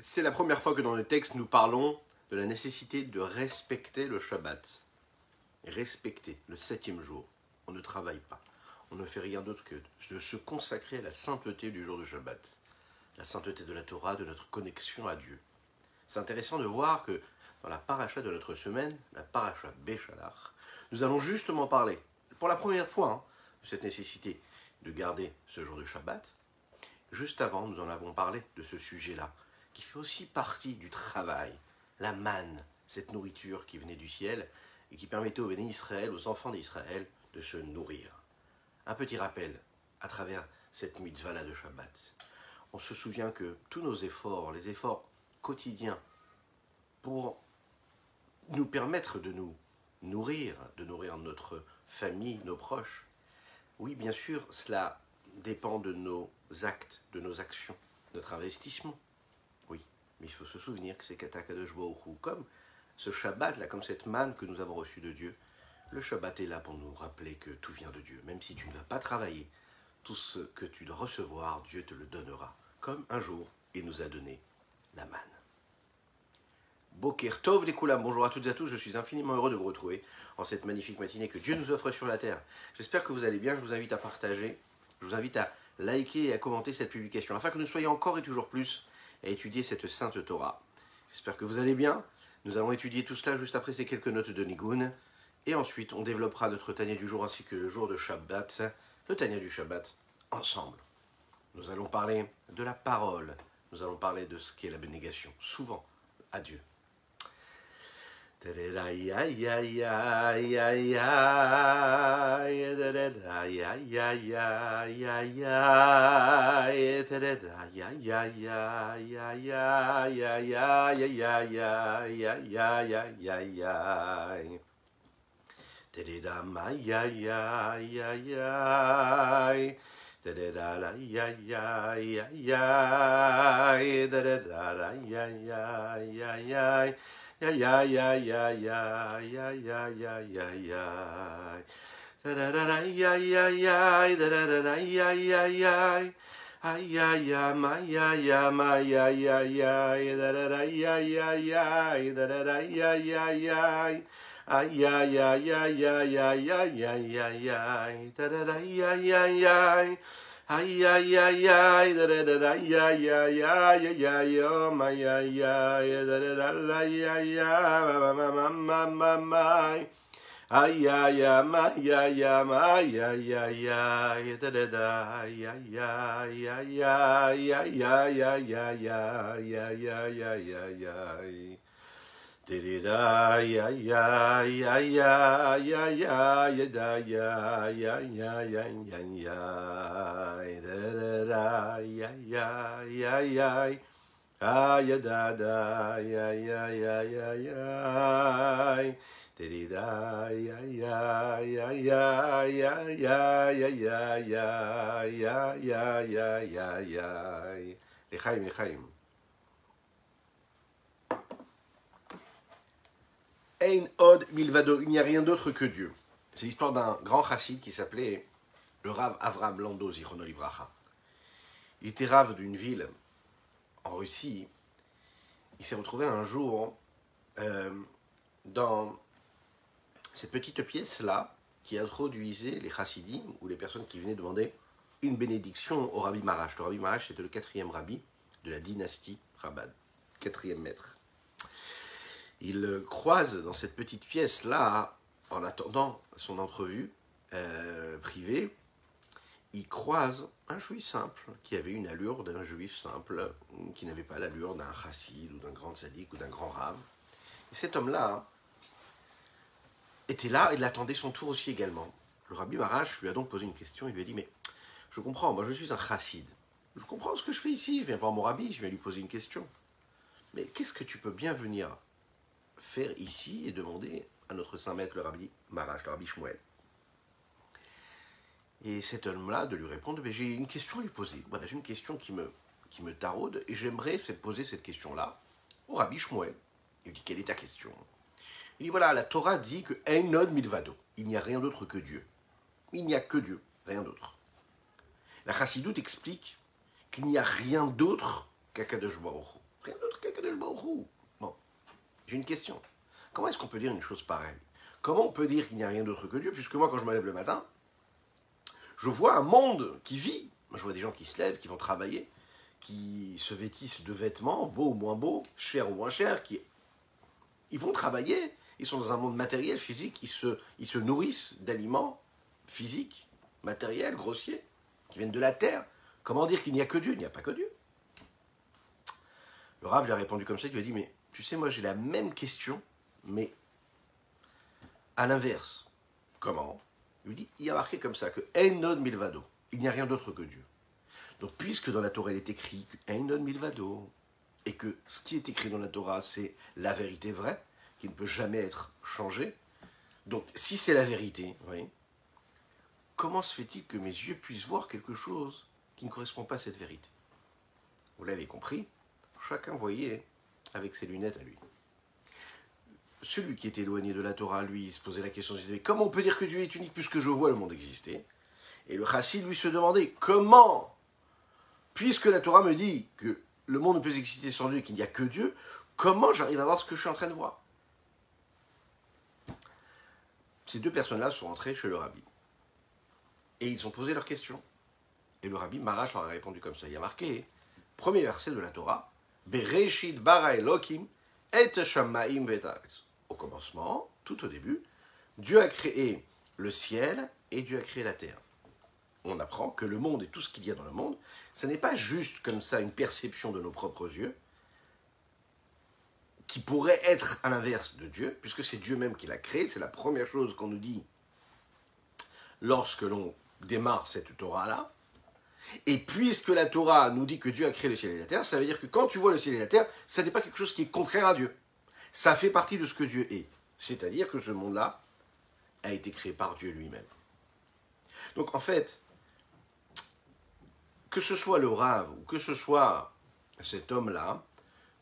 C'est la première fois que dans le texte nous parlons de la nécessité de respecter le Shabbat. Respecter le 7e jour. On ne travaille pas. On ne fait rien d'autre que de se consacrer à la sainteté du jour de Shabbat. La sainteté de la Torah, de notre connexion à Dieu. C'est intéressant de voir que dans la paracha de notre semaine, la paracha Béchalach, nous allons justement parler, pour la première fois, de cette nécessité de garder ce jour de Shabbat. Juste avant, nous en avons parlé de ce sujet-là, qui fait aussi partie du travail, la manne, cette nourriture qui venait du ciel et qui permettait aux bénis Israël, aux enfants d'Israël, de se nourrir. Un petit rappel à travers cette mitzvah-là de Shabbat. On se souvient que tous nos efforts, les efforts quotidiens pour nous permettre de nous nourrir, de nourrir notre famille, nos proches, oui, bien sûr, cela dépend de nos actes, de nos actions, de notre investissement. Oui, mais il faut se souvenir que c'est Kadosh Baruch Hu, comme ce Shabbat, là, comme cette manne que nous avons reçue de Dieu. Le Shabbat est là pour nous rappeler que tout vient de Dieu. Même si tu ne vas pas travailler, tout ce que tu dois recevoir, Dieu te le donnera. Comme un jour, il nous a donné la manne. Boker Tov les Koulam, bonjour à toutes et à tous, je suis infiniment heureux de vous retrouver en cette magnifique matinée que Dieu nous offre sur la terre. J'espère que vous allez bien, je vous invite à partager, je vous invite à liker et à commenter cette publication, afin que nous soyons encore et toujours plus à étudier cette sainte Torah. J'espère que vous allez bien, nous allons étudier tout cela juste après ces quelques notes de Nigun, et ensuite on développera notre Tanya du jour ainsi que le jour de Shabbat, le Tanya du Shabbat, ensemble. Nous allons parler de la parole, nous allons parler de ce qu'est la bénégation, souvent à Dieu. Ya ya ya ya ya ya ya ya ya ya. Da da da da ya ya ya da da da da ya ya ya. Ay ya ya ma ya ya ya da da da ya ya ya da da da ya ya ya. Ay ya ya ya ya ya ya ya ya ya da da da ya ya ya. Ay ay ay ay da da da da ya ya ya ya ya yo ma ya ya da da da la ya ya ma ma ma ma ma ma ay ya ya ma ya ma ya ya da da da ya ya ya ya ya ya ya ya ya ya ya ya ya da ya ya ya ya ya ya ya da ya ya ya ya ya ya da da ya ya ya ya ah ya da da ya ya ya ya ya da ya ya ya ya ya ya ya ya ya ya ya ya ya Lechaim. Ein od milvado, il n'y a rien d'autre que Dieu. C'est l'histoire d'un grand chassid qui s'appelait le Rav Avram Lando Zichrono Livracha. Il était Rav d'une ville en Russie. Il s'est retrouvé un jour dans cette petite pièce-là qui introduisait les chassidim ou les personnes qui venaient demander une bénédiction au Rabbi Marash. Le Rabbi Marash, c'était le 4e rabbi de la dynastie Chabad, 4e maître. Il croise dans cette petite pièce-là, en attendant son entrevue privée, il croise un juif simple, qui avait une allure d'un juif simple, qui n'avait pas l'allure d'un chassid, ou d'un grand tzaddik, ou d'un grand rave. Et cet homme-là était là, il attendait son tour aussi également. Le Rabbi Marash lui a donc posé une question, il lui a dit « Mais je comprends, moi je suis un chassid, je comprends ce que je fais ici, je viens voir mon rabbi, je viens lui poser une question. Mais qu'est-ce que tu peux bien venir faire ici et demander à notre saint maître, le Rabbi Marash, le Rabbi Shmuel. » Et cet homme-là de lui répondre, mais j'ai une question à lui poser. Voilà, j'ai une question qui me taraude et j'aimerais poser cette question-là au Rabbi Shmuel. Il lui dit, quelle est ta question? Il dit, voilà, la Torah dit que Ein od milvado, il n'y a rien d'autre que Dieu. Il n'y a que Dieu, rien d'autre. La Chassidoute explique qu'il n'y a rien d'autre qu'Akadosh Baruch Hu. Rien d'autre qu'Akadosh Baruch Hu. Bon, j'ai une question. Comment est-ce qu'on peut dire une chose pareille? Comment on peut dire qu'il n'y a rien d'autre que Dieu? Puisque moi, quand je me lève le matin, je vois un monde qui vit. Je vois des gens qui se lèvent, qui vont travailler, qui se vêtissent de vêtements, beaux ou moins beaux, chers ou moins chers, ils vont travailler, ils sont dans un monde matériel, physique, ils se nourrissent d'aliments physiques, matériels, grossiers, qui viennent de la terre. Comment dire qu'il n'y a que Dieu? Il n'y a pas que Dieu. Le Rav lui a répondu comme ça, il lui a dit, mais tu sais, moi j'ai la même question, mais à l'inverse. Comment? Il lui dit, il y a marqué comme ça, que Einon Milvado, il n'y a rien d'autre que Dieu. Donc puisque dans la Torah il est écrit que Einon Milvado, et que ce qui est écrit dans la Torah c'est la vérité vraie, qui ne peut jamais être changée, donc si c'est la vérité, oui, comment se fait-il que mes yeux puissent voir quelque chose qui ne correspond pas à cette vérité? Vous l'avez compris, chacun voyait avec ses lunettes à lui. Celui qui était éloigné de la Torah, lui, il se posait la question, il se disait, comment on peut dire que Dieu est unique puisque je vois le monde exister? Et le chassid, lui, se demandait, comment, puisque la Torah me dit que le monde ne peut exister sans Dieu et qu'il n'y a que Dieu, comment j'arrive à voir ce que je suis en train de voir? Ces deux personnes-là sont entrées chez le rabbi. Et ils ont posé leurs questions. Et le rabbi Marash leur a répondu comme ça. Il y a marqué, premier verset de la Torah, Bereshit bara Elokim et shamayim v'etaretz. Au commencement, tout au début, Dieu a créé le ciel et Dieu a créé la terre. On apprend que le monde et tout ce qu'il y a dans le monde, ce n'est pas juste comme ça une perception de nos propres yeux, qui pourrait être à l'inverse de Dieu, puisque c'est Dieu même qui l'a créé. C'est la première chose qu'on nous dit lorsque l'on démarre cette Torah-là. Et puisque la Torah nous dit que Dieu a créé le ciel et la terre, ça veut dire que quand tu vois le ciel et la terre, ça n'est pas quelque chose qui est contraire à Dieu. Ça fait partie de ce que Dieu est. C'est-à-dire que ce monde-là a été créé par Dieu lui-même. Donc en fait, que ce soit le Rav ou que ce soit cet homme-là,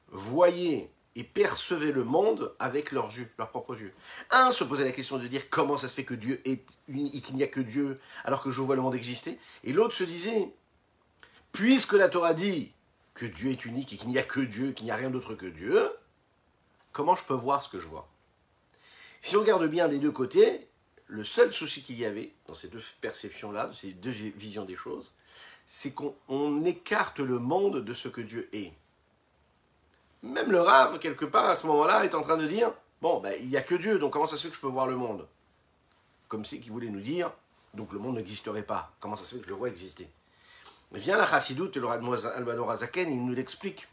voyez et percevaient le monde avec leurs yeux, leurs propres yeux. Un se posait la question de dire comment ça se fait que Dieu est unique et qu'il n'y a que Dieu alors que je vois le monde exister. Et l'autre se disait, puisque la Torah dit que Dieu est unique et qu'il n'y a que Dieu, qu'il n'y a rien d'autre que Dieu, comment je peux voir ce que je vois? Si on regarde bien des deux côtés, le seul souci qu'il y avait dans ces deux perceptions-là, dans ces deux visions des choses, c'est qu'on écarte le monde de ce que Dieu est. Même le Rav, quelque part, à ce moment-là, est en train de dire, bon, ben, il n'y a que Dieu, donc comment ça se fait que je peux voir le monde? Comme si qu'il voulait nous dire, donc le monde n'existerait pas. Comment ça se fait que je le vois exister? Mais vient la Chassidoute et le Almador Azaken, il nous l'explique.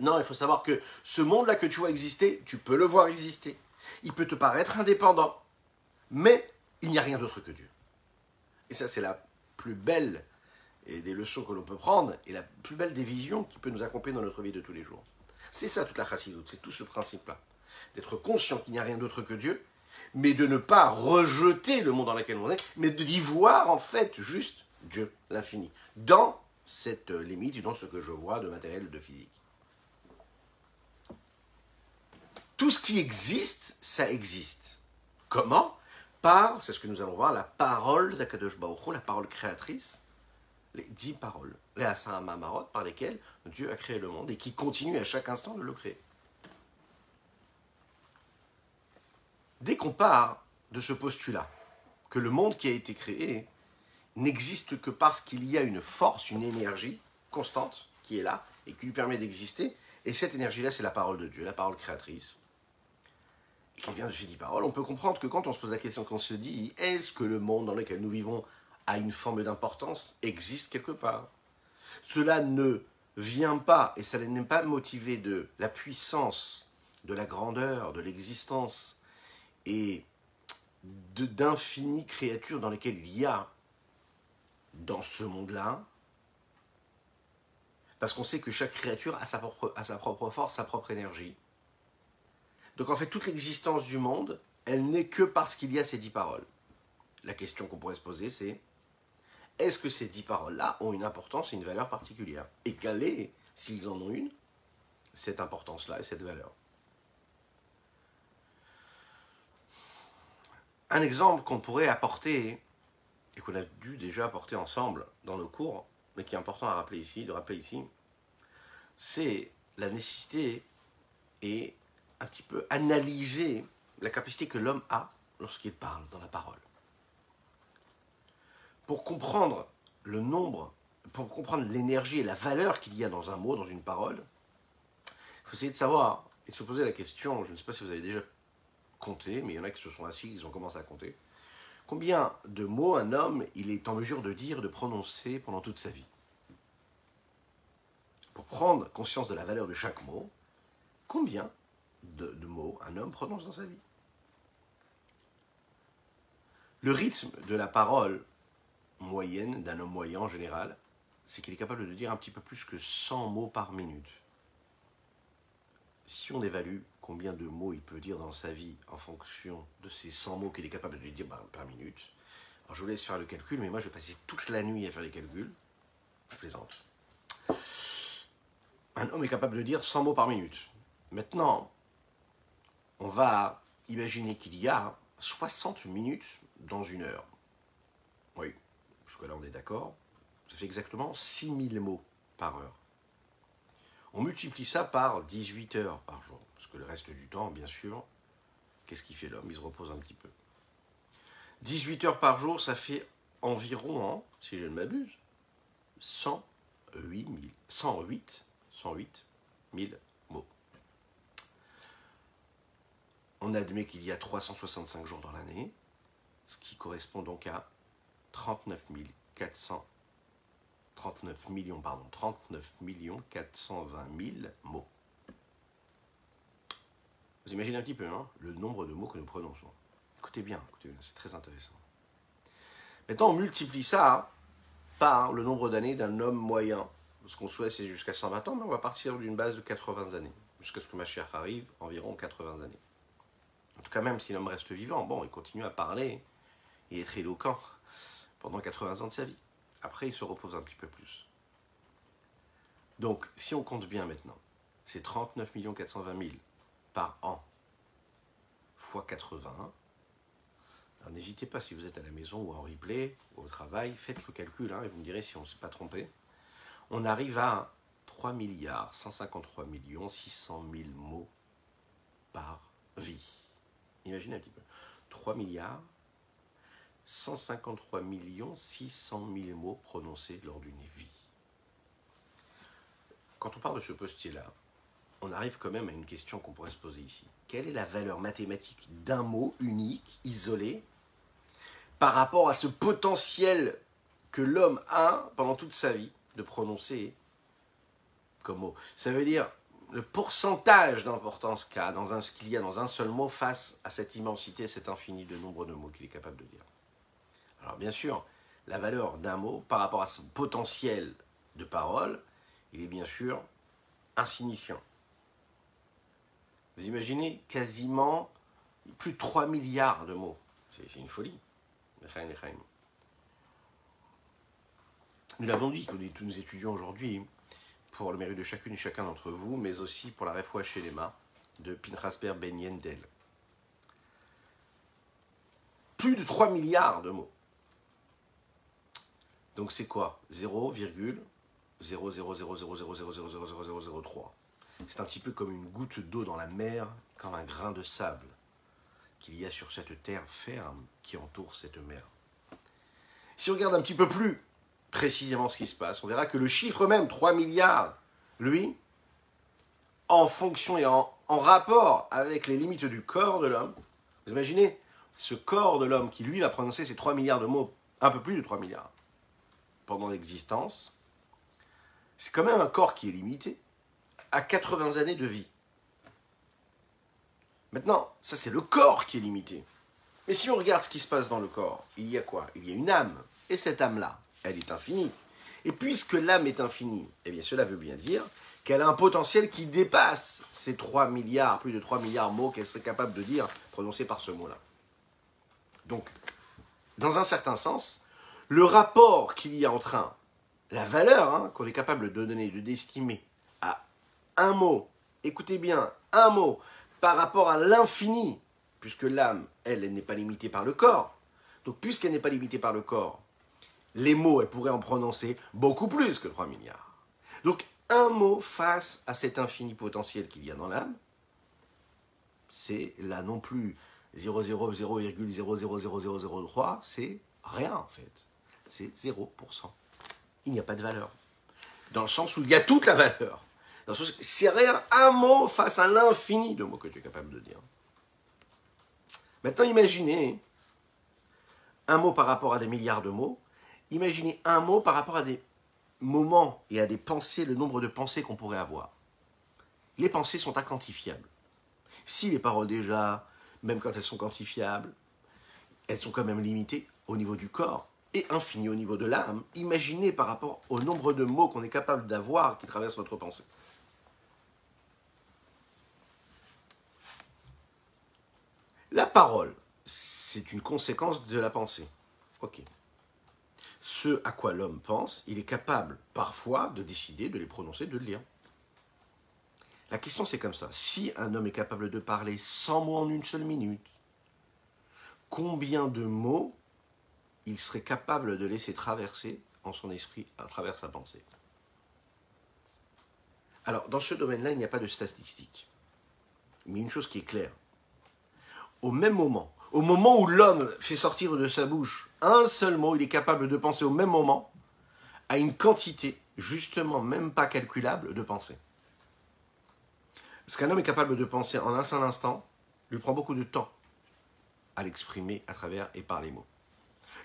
Non, il faut savoir que ce monde-là que tu vois exister, tu peux le voir exister. Il peut te paraître indépendant, mais il n'y a rien d'autre que Dieu. Et ça, c'est la plus belle des leçons que l'on peut prendre, et la plus belle des visions qui peut nous accompagner dans notre vie de tous les jours. C'est ça toute la chassidoute, c'est tout ce principe-là. D'être conscient qu'il n'y a rien d'autre que Dieu, mais de ne pas rejeter le monde dans lequel on est, mais d'y voir en fait juste Dieu, l'infini, dans cette limite, dans ce que je vois de matériel ou de physique. Tout ce qui existe, ça existe. Comment? Par, c'est ce que nous allons voir, la parole d'Akadosh Baruch Hu, la parole créatrice, les 10 paroles, les Asara Mamarot, par lesquelles Dieu a créé le monde et qui continue à chaque instant de le créer. Dès qu'on part de ce postulat, que le monde qui a été créé n'existe que parce qu'il y a une force, une énergie constante qui est là et qui lui permet d'exister, et cette énergie-là, c'est la parole de Dieu, la parole créatrice, et qui vient de ces 10 paroles, on peut comprendre que quand on se pose la question, qu'on se dit, est-ce que le monde dans lequel nous vivons a une forme d'importance, existe quelque part? Cela ne vient pas, et ça n'est pas motivé de la puissance, de la grandeur, de l'existence, et d'infinies créatures dans lesquelles il y a dans ce monde-là, parce qu'on sait que chaque créature a sa propre force, sa propre énergie. Donc en fait, toute l'existence du monde, elle n'est que parce qu'il y a ces 10 paroles. La question qu'on pourrait se poser, c'est est-ce que ces 10 paroles-là ont une importance et une valeur particulière? Et quelle est, s'ils en ont une, cette importance-là et cette valeur? Un exemple qu'on pourrait apporter, et qu'on a dû déjà apporter ensemble dans nos cours, mais qui est important à rappeler ici, c'est la nécessité est un petit peu analyser la capacité que l'homme a lorsqu'il parle dans la parole. Pour comprendre le nombre, pour comprendre l'énergie et la valeur qu'il y a dans un mot, dans une parole, il faut essayer de savoir et de se poser la question, je ne sais pas si vous avez déjà compté, mais il y en a qui se sont assis, ils ont commencé à compter, combien de mots un homme il est en mesure de dire, de prononcer pendant toute sa vie. Pour prendre conscience de la valeur de chaque mot, combien de mots un homme prononce dans sa vie. Le rythme de la parole moyenne d'un homme moyen en général, c'est qu'il est capable de dire un petit peu plus que 100 mots par minute. Si on évalue combien de mots il peut dire dans sa vie en fonction de ces 100 mots qu'il est capable de dire par minute, alors je vous laisse faire le calcul, mais moi je vais passer toute la nuit à faire les calculs. Je plaisante. Un homme est capable de dire 100 mots par minute. Maintenant, on va imaginer qu'il y a 60 minutes dans une heure. Oui, jusque-là on est d'accord. Ça fait exactement 6000 mots par heure. On multiplie ça par 18 heures par jour. Parce que le reste du temps, bien sûr, qu'est-ce qu'il fait l'homme? Il se repose un petit peu. 18 heures par jour, ça fait environ, si je ne m'abuse, 108 000 mots. On admet qu'il y a 365 jours dans l'année, ce qui correspond donc à 39 420 000 mots. Vous imaginez un petit peu le nombre de mots que nous prononçons. Écoutez bien, c'est très intéressant. Maintenant, on multiplie ça par le nombre d'années d'un homme moyen. Ce qu'on souhaite, c'est jusqu'à 120 ans, mais on va partir d'une base de 80 années. Jusqu'à ce que Mashiach arrive, environ 80 années. En tout cas, même si l'homme reste vivant, bon, il continue à parler et être éloquent pendant 80 ans de sa vie. Après, il se repose un petit peu plus. Donc, si on compte bien maintenant, c'est 39 420 000 par an fois 80. Alors, n'hésitez pas, si vous êtes à la maison ou en replay, ou au travail, faites le calcul, et vous me direz si on ne s'est pas trompé. On arrive à 3 153 600 000 mots par vie. Imaginez un petit peu. 3 153 600 000 mots prononcés lors d'une vie. Quand on parle de ce postulat, on arrive quand même à une question qu'on pourrait se poser ici. Quelle est la valeur mathématique d'un mot unique, isolé, par rapport à ce potentiel que l'homme a pendant toute sa vie de prononcer comme mot? Ça veut dire le pourcentage d'importance qu'il y a dans un seul mot face à cette immensité, cet infini de nombre de mots qu'il est capable de dire. Alors bien sûr, la valeur d'un mot par rapport à son potentiel de parole, il est bien sûr insignifiant. Vous imaginez quasiment plus de 3 milliards de mots. C'est une folie. Nous l'avons dit, nous étudions aujourd'hui pour le mérite de chacune et chacun d'entre vous, mais aussi pour la Refoua Shelema de Pinchas Ber Ben Yendel. Plus de 3 milliards de mots. Donc c'est quoi? 0,00000000003. C'est un petit peu comme une goutte d'eau dans la mer, comme un grain de sable qu'il y a sur cette terre ferme qui entoure cette mer. Si on regarde un petit peu plus précisément ce qui se passe, on verra que le chiffre même, 3 milliards, lui, en fonction et en rapport avec les limites du corps de l'homme, vous imaginez ce corps de l'homme qui, lui, va prononcer ces 3 milliards de mots, un peu plus de 3 milliards, pendant l'existence, c'est quand même un corps qui est limité à 80 années de vie. Maintenant, ça c'est le corps qui est limité. Mais si on regarde ce qui se passe dans le corps, il y a quoi? Il y a une âme. Et cette âme-là, elle est infinie. Et puisque l'âme est infinie, eh bien cela veut bien dire qu'elle a un potentiel qui dépasse ces 3 milliards, plus de 3 milliards de mots qu'elle serait capable de dire, prononcés par ce mot-là. Donc, dans un certain sens, le rapport qu'il y a entre la valeur qu'on est capable de donner, d'estimer à un mot, écoutez bien, un mot, par rapport à l'infini, puisque l'âme, elle n'est pas limitée par le corps. Donc, puisqu'elle n'est pas limitée par le corps, les mots, elle pourrait en prononcer beaucoup plus que 3 milliards. Donc, un mot face à cet infini potentiel qu'il y a dans l'âme, c'est là non plus 0,0000003, c'est rien en fait. C'est 0%. Il n'y a pas de valeur. Dans le sens où il y a toute la valeur. Dans le sens où c'est rien, un mot face à l'infini de mots que tu es capable de dire. Maintenant, imaginez un mot par rapport à des milliards de mots. Imaginez un mot par rapport à des moments et à des pensées, le nombre de pensées qu'on pourrait avoir. Les pensées sont inquantifiables. Si les paroles déjà, même quand elles sont quantifiables, elles sont quand même limitées au niveau du corps et infinies au niveau de l'âme, imaginez par rapport au nombre de mots qu'on est capable d'avoir qui traversent notre pensée. La parole, c'est une conséquence de la pensée. Ok. Ce à quoi l'homme pense, il est capable parfois de décider de les prononcer, de le lire. La question c'est comme ça. Si un homme est capable de parler 100 mots en une seule minute, combien de mots il serait capable de laisser traverser en son esprit à travers sa pensée? Alors, dans ce domaine-là, il n'y a pas de statistiques. Mais une chose qui est claire, au même moment, au moment où l'homme fait sortir de sa bouche un seul mot, il est capable de penser au même moment à une quantité, justement même pas calculable, de pensées. Ce qu'un homme est capable de penser en un seul instant lui prend beaucoup de temps à l'exprimer à travers et par les mots.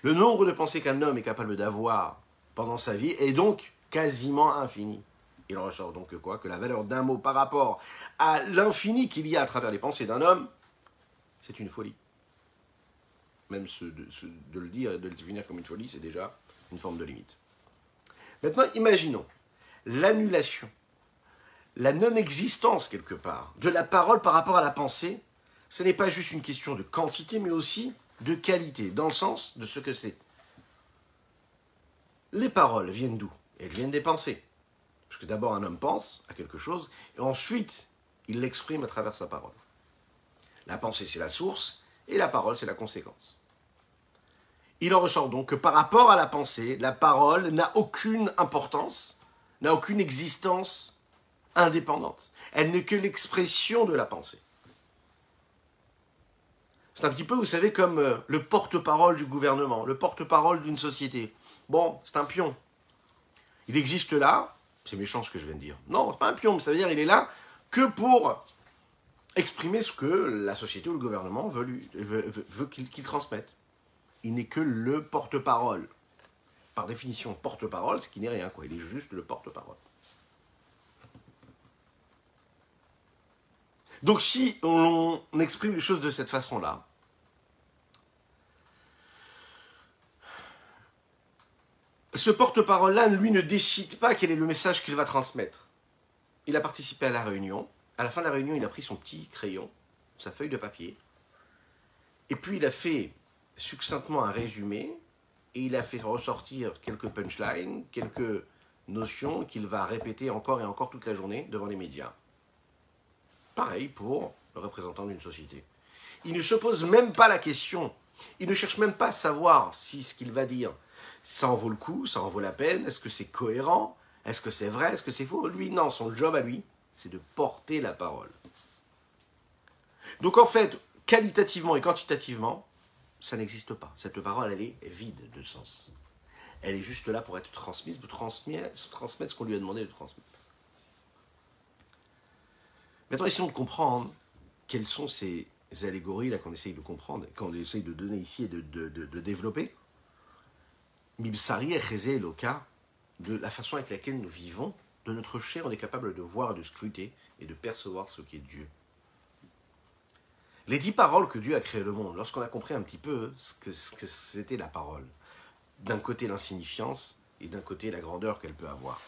Le nombre de pensées qu'un homme est capable d'avoir pendant sa vie est donc quasiment infini. Il en ressort donc que quoi? Que la valeur d'un mot par rapport à l'infini qu'il y a à travers les pensées d'un homme, c'est une folie. Même de le dire et de le définir comme une folie, c'est déjà une forme de limite. Maintenant, imaginons l'annulation, la non-existence quelque part de la parole par rapport à la pensée. Ce n'est pas juste une question de quantité, mais aussi de qualité, dans le sens de ce que c'est. Les paroles viennent d'où? Elles viennent des pensées. Parce que d'abord un homme pense à quelque chose, et ensuite il l'exprime à travers sa parole. La pensée c'est la source, et la parole c'est la conséquence. Il en ressort donc que par rapport à la pensée, la parole n'a aucune importance, n'a aucune existence indépendante. Elle n'est que l'expression de la pensée. C'est un petit peu, vous savez, comme le porte-parole du gouvernement, le porte-parole d'une société. Bon, c'est un pion. Il existe là, c'est méchant ce que je viens de dire. Non, c'est pas un pion, mais ça veut dire qu'il est là que pour exprimer ce que la société ou le gouvernement veut qu'il transmette. Il n'est que le porte-parole. Par définition, porte-parole, c'est qu'il n'est rien, quoi. Il est juste le porte-parole. Donc si on exprime les choses de cette façon-là, ce porte-parole-là, lui, ne décide pas quel est le message qu'il va transmettre. Il a participé à la réunion. À la fin de la réunion, il a pris son petit crayon, sa feuille de papier, et puis il a fait succinctement un résumé, et il a fait ressortir quelques punchlines, quelques notions qu'il va répéter encore et encore toute la journée devant les médias. Pareil pour le représentant d'une société. Il ne se pose même pas la question, il ne cherche même pas à savoir si ce qu'il va dire, ça en vaut le coup, ça en vaut la peine, est-ce que c'est cohérent, est-ce que c'est vrai, est-ce que c'est faux? Lui, non, son job à lui, c'est de porter la parole. Donc en fait, qualitativement et quantitativement, ça n'existe pas. Cette parole, elle est vide de sens. Elle est juste là pour être transmise, pour transmettre ce qu'on lui a demandé de transmettre. Maintenant, essayons de comprendre quelles sont ces allégories là qu'on essaye de comprendre, qu'on essaye de donner ici et de développer. Mibsari echezé eloka, de la façon avec laquelle nous vivons, de notre chair, on est capable de voir, de scruter et de percevoir ce qu'est Dieu. Les 10 paroles que Dieu a créé le monde, lorsqu'on a compris un petit peu ce que c'était la parole, d'un côté l'insignifiance et d'un côté la grandeur qu'elle peut avoir.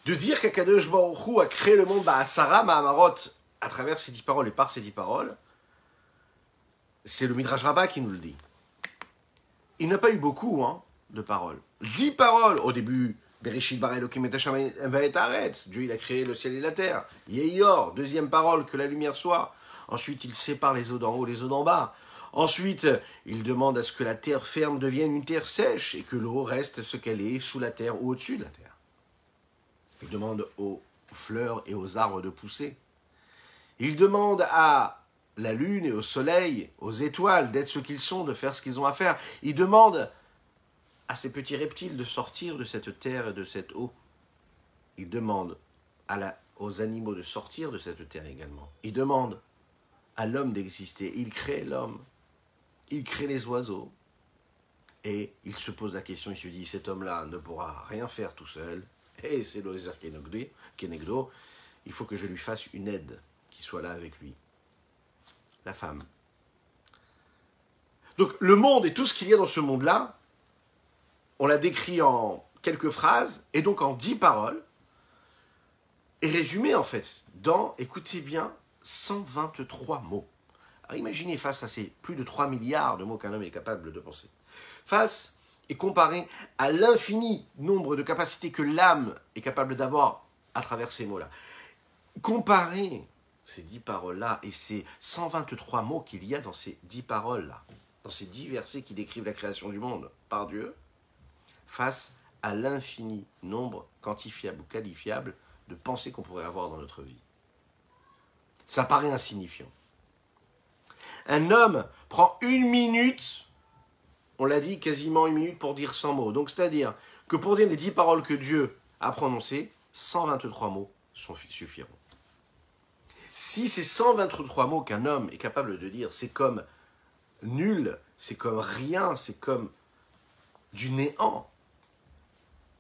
De dire qu'Akadosh Baruch Hu a créé le monde Ba'asara Ma'amarot à travers ces 10 paroles et par ces 10 paroles, c'est le Midrash Rabbah qui nous le dit. Il n'a pas eu beaucoup de paroles. 10 paroles au début. Bereshit bara Elokim et Hashem va'et haaretz. Dieu il a créé le ciel et la terre. Yehior, deuxième parole, que la lumière soit. Ensuite, il sépare les eaux d'en haut, les eaux d'en bas. Ensuite, il demande à ce que la terre ferme devienne une terre sèche et que l'eau reste ce qu'elle est sous la terre ou au-dessus de la terre. Il demande aux fleurs et aux arbres de pousser. Il demande à la lune et au soleil, aux étoiles, d'être ce qu'ils sont, de faire ce qu'ils ont à faire. Il demande à ces petits reptiles de sortir de cette terre et de cette eau. Il demande aux animaux de sortir de cette terre également. Il demande à l'homme d'exister. Il crée l'homme. Il crée les oiseaux. Et il se pose la question, il se dit, cet homme-là ne pourra rien faire tout seul. Et c'est l'Ozer Kenegdo. Il faut que je lui fasse une aide qui soit là avec lui. La femme. Donc le monde et tout ce qu'il y a dans ce monde-là, on l'a décrit en quelques phrases, et donc en 10 paroles, et résumé en fait dans, écoutez bien, 123 mots. Alors imaginez face à ces plus de 3 milliards de mots qu'un homme est capable de penser. Face et comparé à l'infini nombre de capacités que l'âme est capable d'avoir à travers ces mots-là. Comparé ces 10 paroles-là et ces 123 mots qu'il y a dans ces 10 paroles-là, dans ces 10 versets qui décrivent la création du monde par Dieu, face à l'infini nombre quantifiable ou qualifiable de pensées qu'on pourrait avoir dans notre vie. Ça paraît insignifiant. Un homme prend 1 minute, on l'a dit, quasiment 1 minute pour dire 100 mots. Donc c'est-à-dire que pour dire les 10 paroles que Dieu a prononcées, 123 mots suffiront. Si ces 123 mots qu'un homme est capable de dire, c'est comme nul, c'est comme rien, c'est comme du néant,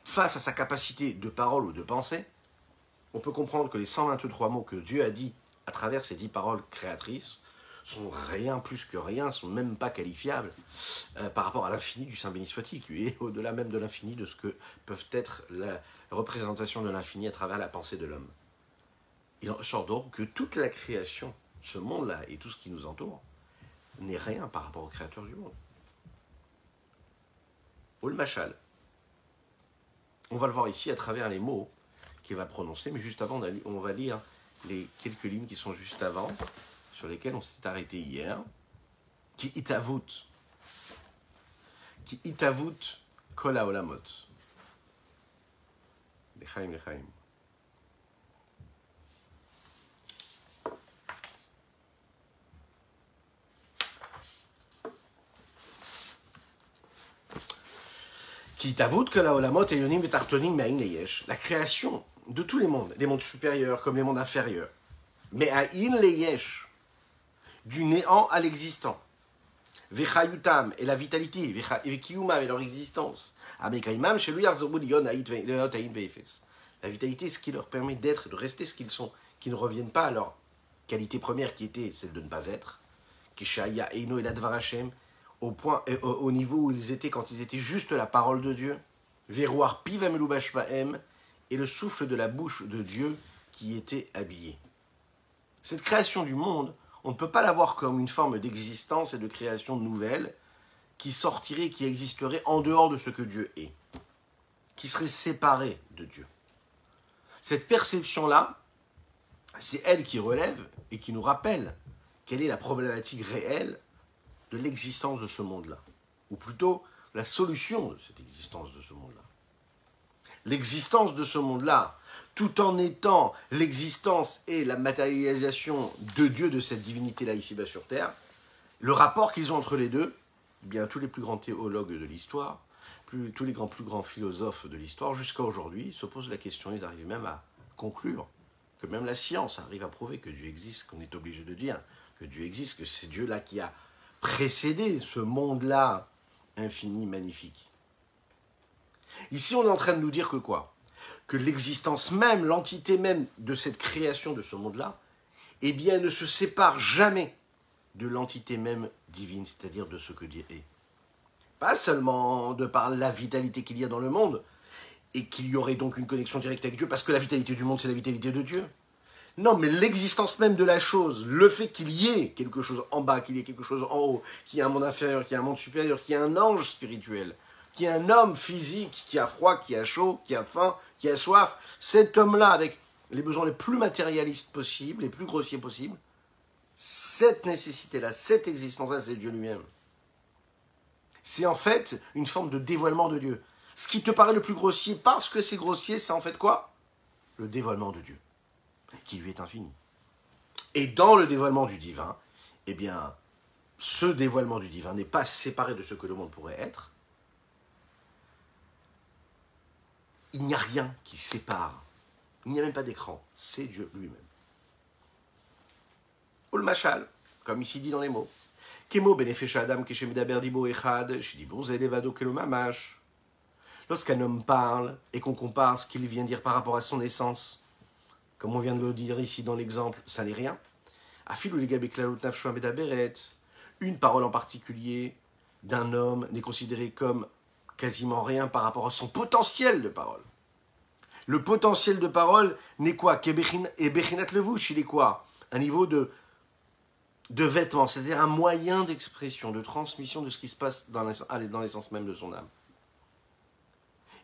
face à sa capacité de parole ou de pensée, on peut comprendre que les 123 mots que Dieu a dit à travers ces 10 paroles créatrices sont rien plus que rien, sont même pas qualifiables par rapport à l'infini du Saint béni soit-il, qui est au-delà même de l'infini de ce que peuvent être la représentation de l'infini à travers la pensée de l'homme. Il en ressort donc que toute la création, ce monde-là et tout ce qui nous entoure, n'est rien par rapport au créateur du monde. Ol Machal. On va le voir ici à travers les mots qu'il va prononcer, mais juste avant, on va lire les quelques lignes qui sont juste avant, sur lesquelles on s'est arrêté hier. Ki itavut kol haolamot. Lechaim, lechaim. La création de tous les mondes supérieurs comme les mondes inférieurs, mais à in leyesh, du néant à l'existant, vechayutam et la vitalité, vekiyumam et leur existence, la vitalité, ce qui leur permet d'être, de rester ce qu'ils sont, qui ne reviennent pas à leur qualité première qui était celle de ne pas être, Keshaya Eino et l'Advar Hashem, au niveau où ils étaient quand ils étaient juste la parole de Dieu, Verouar Pivem Lubashpaem, et le souffle de la bouche de Dieu qui était habillé. Cette création du monde, on ne peut pas la voir comme une forme d'existence et de création nouvelle qui sortirait, qui existerait en dehors de ce que Dieu est, qui serait séparée de Dieu. Cette perception-là, c'est elle qui relève et qui nous rappelle quelle est la problématique réelle de l'existence de ce monde-là, ou plutôt la solution de cette existence de ce monde-là. L'existence de ce monde-là, tout en étant l'existence et la matérialisation de Dieu, de cette divinité-là ici-bas sur Terre, le rapport qu'ils ont entre les deux, eh bien tous les plus grands théologues de l'histoire, tous les plus grands philosophes de l'histoire, jusqu'à aujourd'hui, se posent la question, ils arrivent même à conclure que même la science arrive à prouver que Dieu existe, qu'on est obligé de dire que Dieu existe, que c'est Dieu-là qui a précédé ce monde-là infini, magnifique. Ici, on est en train de nous dire que quoi ? Que l'existence même, l'entité même de cette création de ce monde-là, eh bien, ne se sépare jamais de l'entité même divine, c'est-à-dire de ce que Dieu est. Pas seulement de par la vitalité qu'il y a dans le monde, et qu'il y aurait donc une connexion directe avec Dieu, parce que la vitalité du monde, c'est la vitalité de Dieu. Non, mais l'existence même de la chose, le fait qu'il y ait quelque chose en bas, qu'il y ait quelque chose en haut, qu'il y ait un monde inférieur, qu'il y ait un monde supérieur, qu'il y ait un ange spirituel, qu'il y ait un homme physique qui a froid, qui a chaud, qui a faim, qui a soif, cet homme-là, avec les besoins les plus matérialistes possibles, les plus grossiers possibles, cette nécessité-là, cette existence-là, c'est Dieu lui-même. C'est en fait une forme de dévoilement de Dieu. Ce qui te paraît le plus grossier, parce que c'est grossier, c'est en fait quoi ? le dévoilement de Dieu, qui lui est infini. Et dans le dévoilement du divin, eh bien, ce dévoilement du divin n'est pas séparé de ce que le monde pourrait être. Il n'y a rien qui sépare. Il n'y a même pas d'écran. C'est Dieu lui-même. Ol machal, comme ici dit dans les mots. Kemo benefesh adam keshemedaber dibo echad, shidibur zelevado kelo mamash. Lorsqu'un homme parle et qu'on compare ce qu'il vient dire par rapport à son essence, comme on vient de le dire ici dans l'exemple, ça n'est rien. Afilou legabe klalot nafsho medaberet. Une parole en particulier d'un homme n'est considérée comme quasiment rien par rapport à son potentiel de parole. Le potentiel de parole n'est quoi? Et bechinat levush, il est quoi? Un niveau de vêtement, c'est-à-dire un moyen d'expression, de transmission de ce qui se passe dans l'essence même de son âme.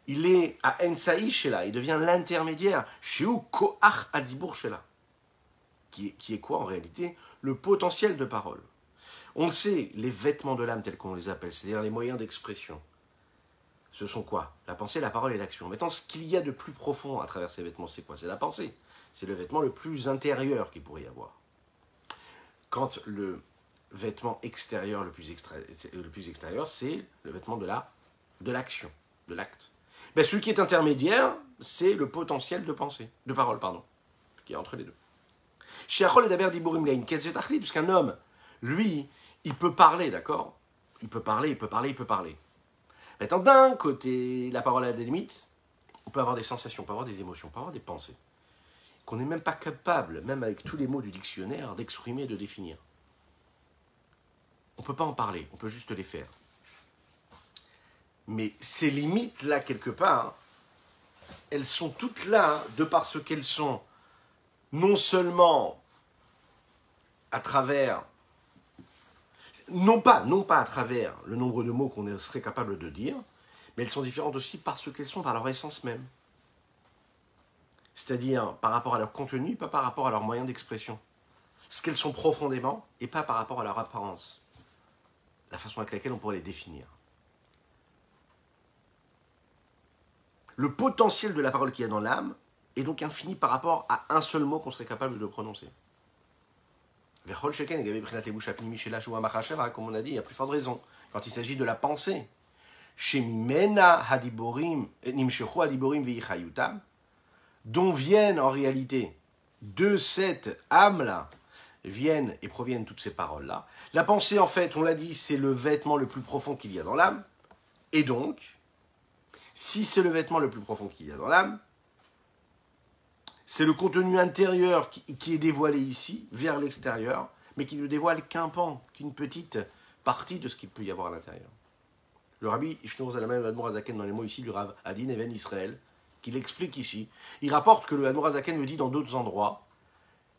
Il est à Ensaï Shela, il devient l'intermédiaire, Sheu Koach Adibur Shela, qui est quoi en réalité? Le potentiel de parole. On le sait, les vêtements de l'âme tels qu'on les appelle, c'est-à-dire les moyens d'expression, ce sont quoi? La pensée, la parole et l'action. Maintenant, ce qu'il y a de plus profond à travers ces vêtements, c'est quoi? C'est la pensée. C'est le vêtement le plus intérieur qu'il pourrait y avoir. Quand le vêtement extérieur le plus extérieur, c'est le vêtement de l'action, de l'acte. Ben, celui qui est intermédiaire, c'est le potentiel de pensée, de parole, pardon, qui est entre les deux. Puisqu'un homme, lui, il peut parler, d'accord? Il peut parler. Maintenant, d'un côté, la parole a des limites, on peut avoir des sensations, on peut avoir des émotions, on peut avoir des pensées, qu'on n'est même pas capable, même avec tous les mots du dictionnaire, d'exprimer et de définir. On ne peut pas en parler, on peut juste les faire. Mais ces limites-là, quelque part, elles sont toutes là, de par ce qu'elles sont, non seulement à travers, non pas à travers le nombre de mots qu'on serait capable de dire, mais elles sont différentes aussi parce qu'elles sont par leur essence même. C'est-à-dire par rapport à leur contenu, pas par rapport à leurs moyens d'expression. Ce qu'elles sont profondément, et pas par rapport à leur apparence. La façon avec laquelle on pourrait les définir. Le potentiel de la parole qu'il y a dans l'âme est donc infini par rapport à un seul mot qu'on serait capable de prononcer. Comme on a dit, il y a plus forte raison. Quand il s'agit de la pensée, dont viennent en réalité, de cette âme-là, viennent et proviennent toutes ces paroles-là. La pensée, en fait, on l'a dit, c'est le vêtement le plus profond qu'il y a dans l'âme. Et donc, si c'est le vêtement le plus profond qu'il y a dans l'âme, c'est le contenu intérieur qui est dévoilé ici, vers l'extérieur, mais qui ne dévoile qu'un pan, qu'une petite partie de ce qu'il peut y avoir à l'intérieur. Le rabbi Ishnour Zalaman Admor Azaken, dans les mots ici du Rav Adin Even Israël, qu'il explique ici, il rapporte que le Admor Azaken le dit dans d'autres endroits,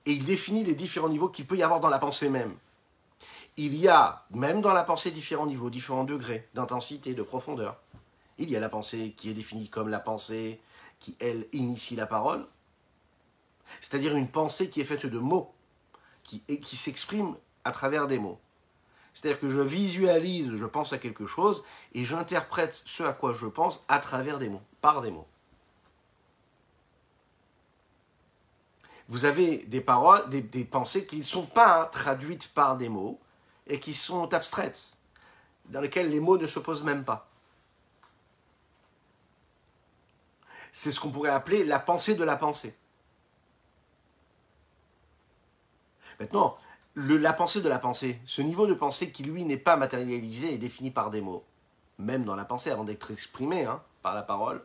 et il définit les différents niveaux qu'il peut y avoir dans la pensée même. Il y a, même dans la pensée, différents niveaux, différents degrés d'intensité, de profondeur. Il y a la pensée qui est définie comme la pensée qui, elle, initie la parole, c'est-à-dire une pensée qui est faite de mots, qui s'exprime à travers des mots. C'est-à-dire que je visualise, je pense à quelque chose, et j'interprète ce à quoi je pense à travers des mots, par des mots. Vous avez des paroles, des pensées qui ne sont pas traduites par des mots, et qui sont abstraites, dans lesquelles les mots ne se posent même pas. C'est ce qu'on pourrait appeler la pensée de la pensée. Maintenant, la pensée de la pensée, ce niveau de pensée qui, lui, n'est pas matérialisé et défini par des mots, même dans la pensée, avant d'être exprimé par la parole,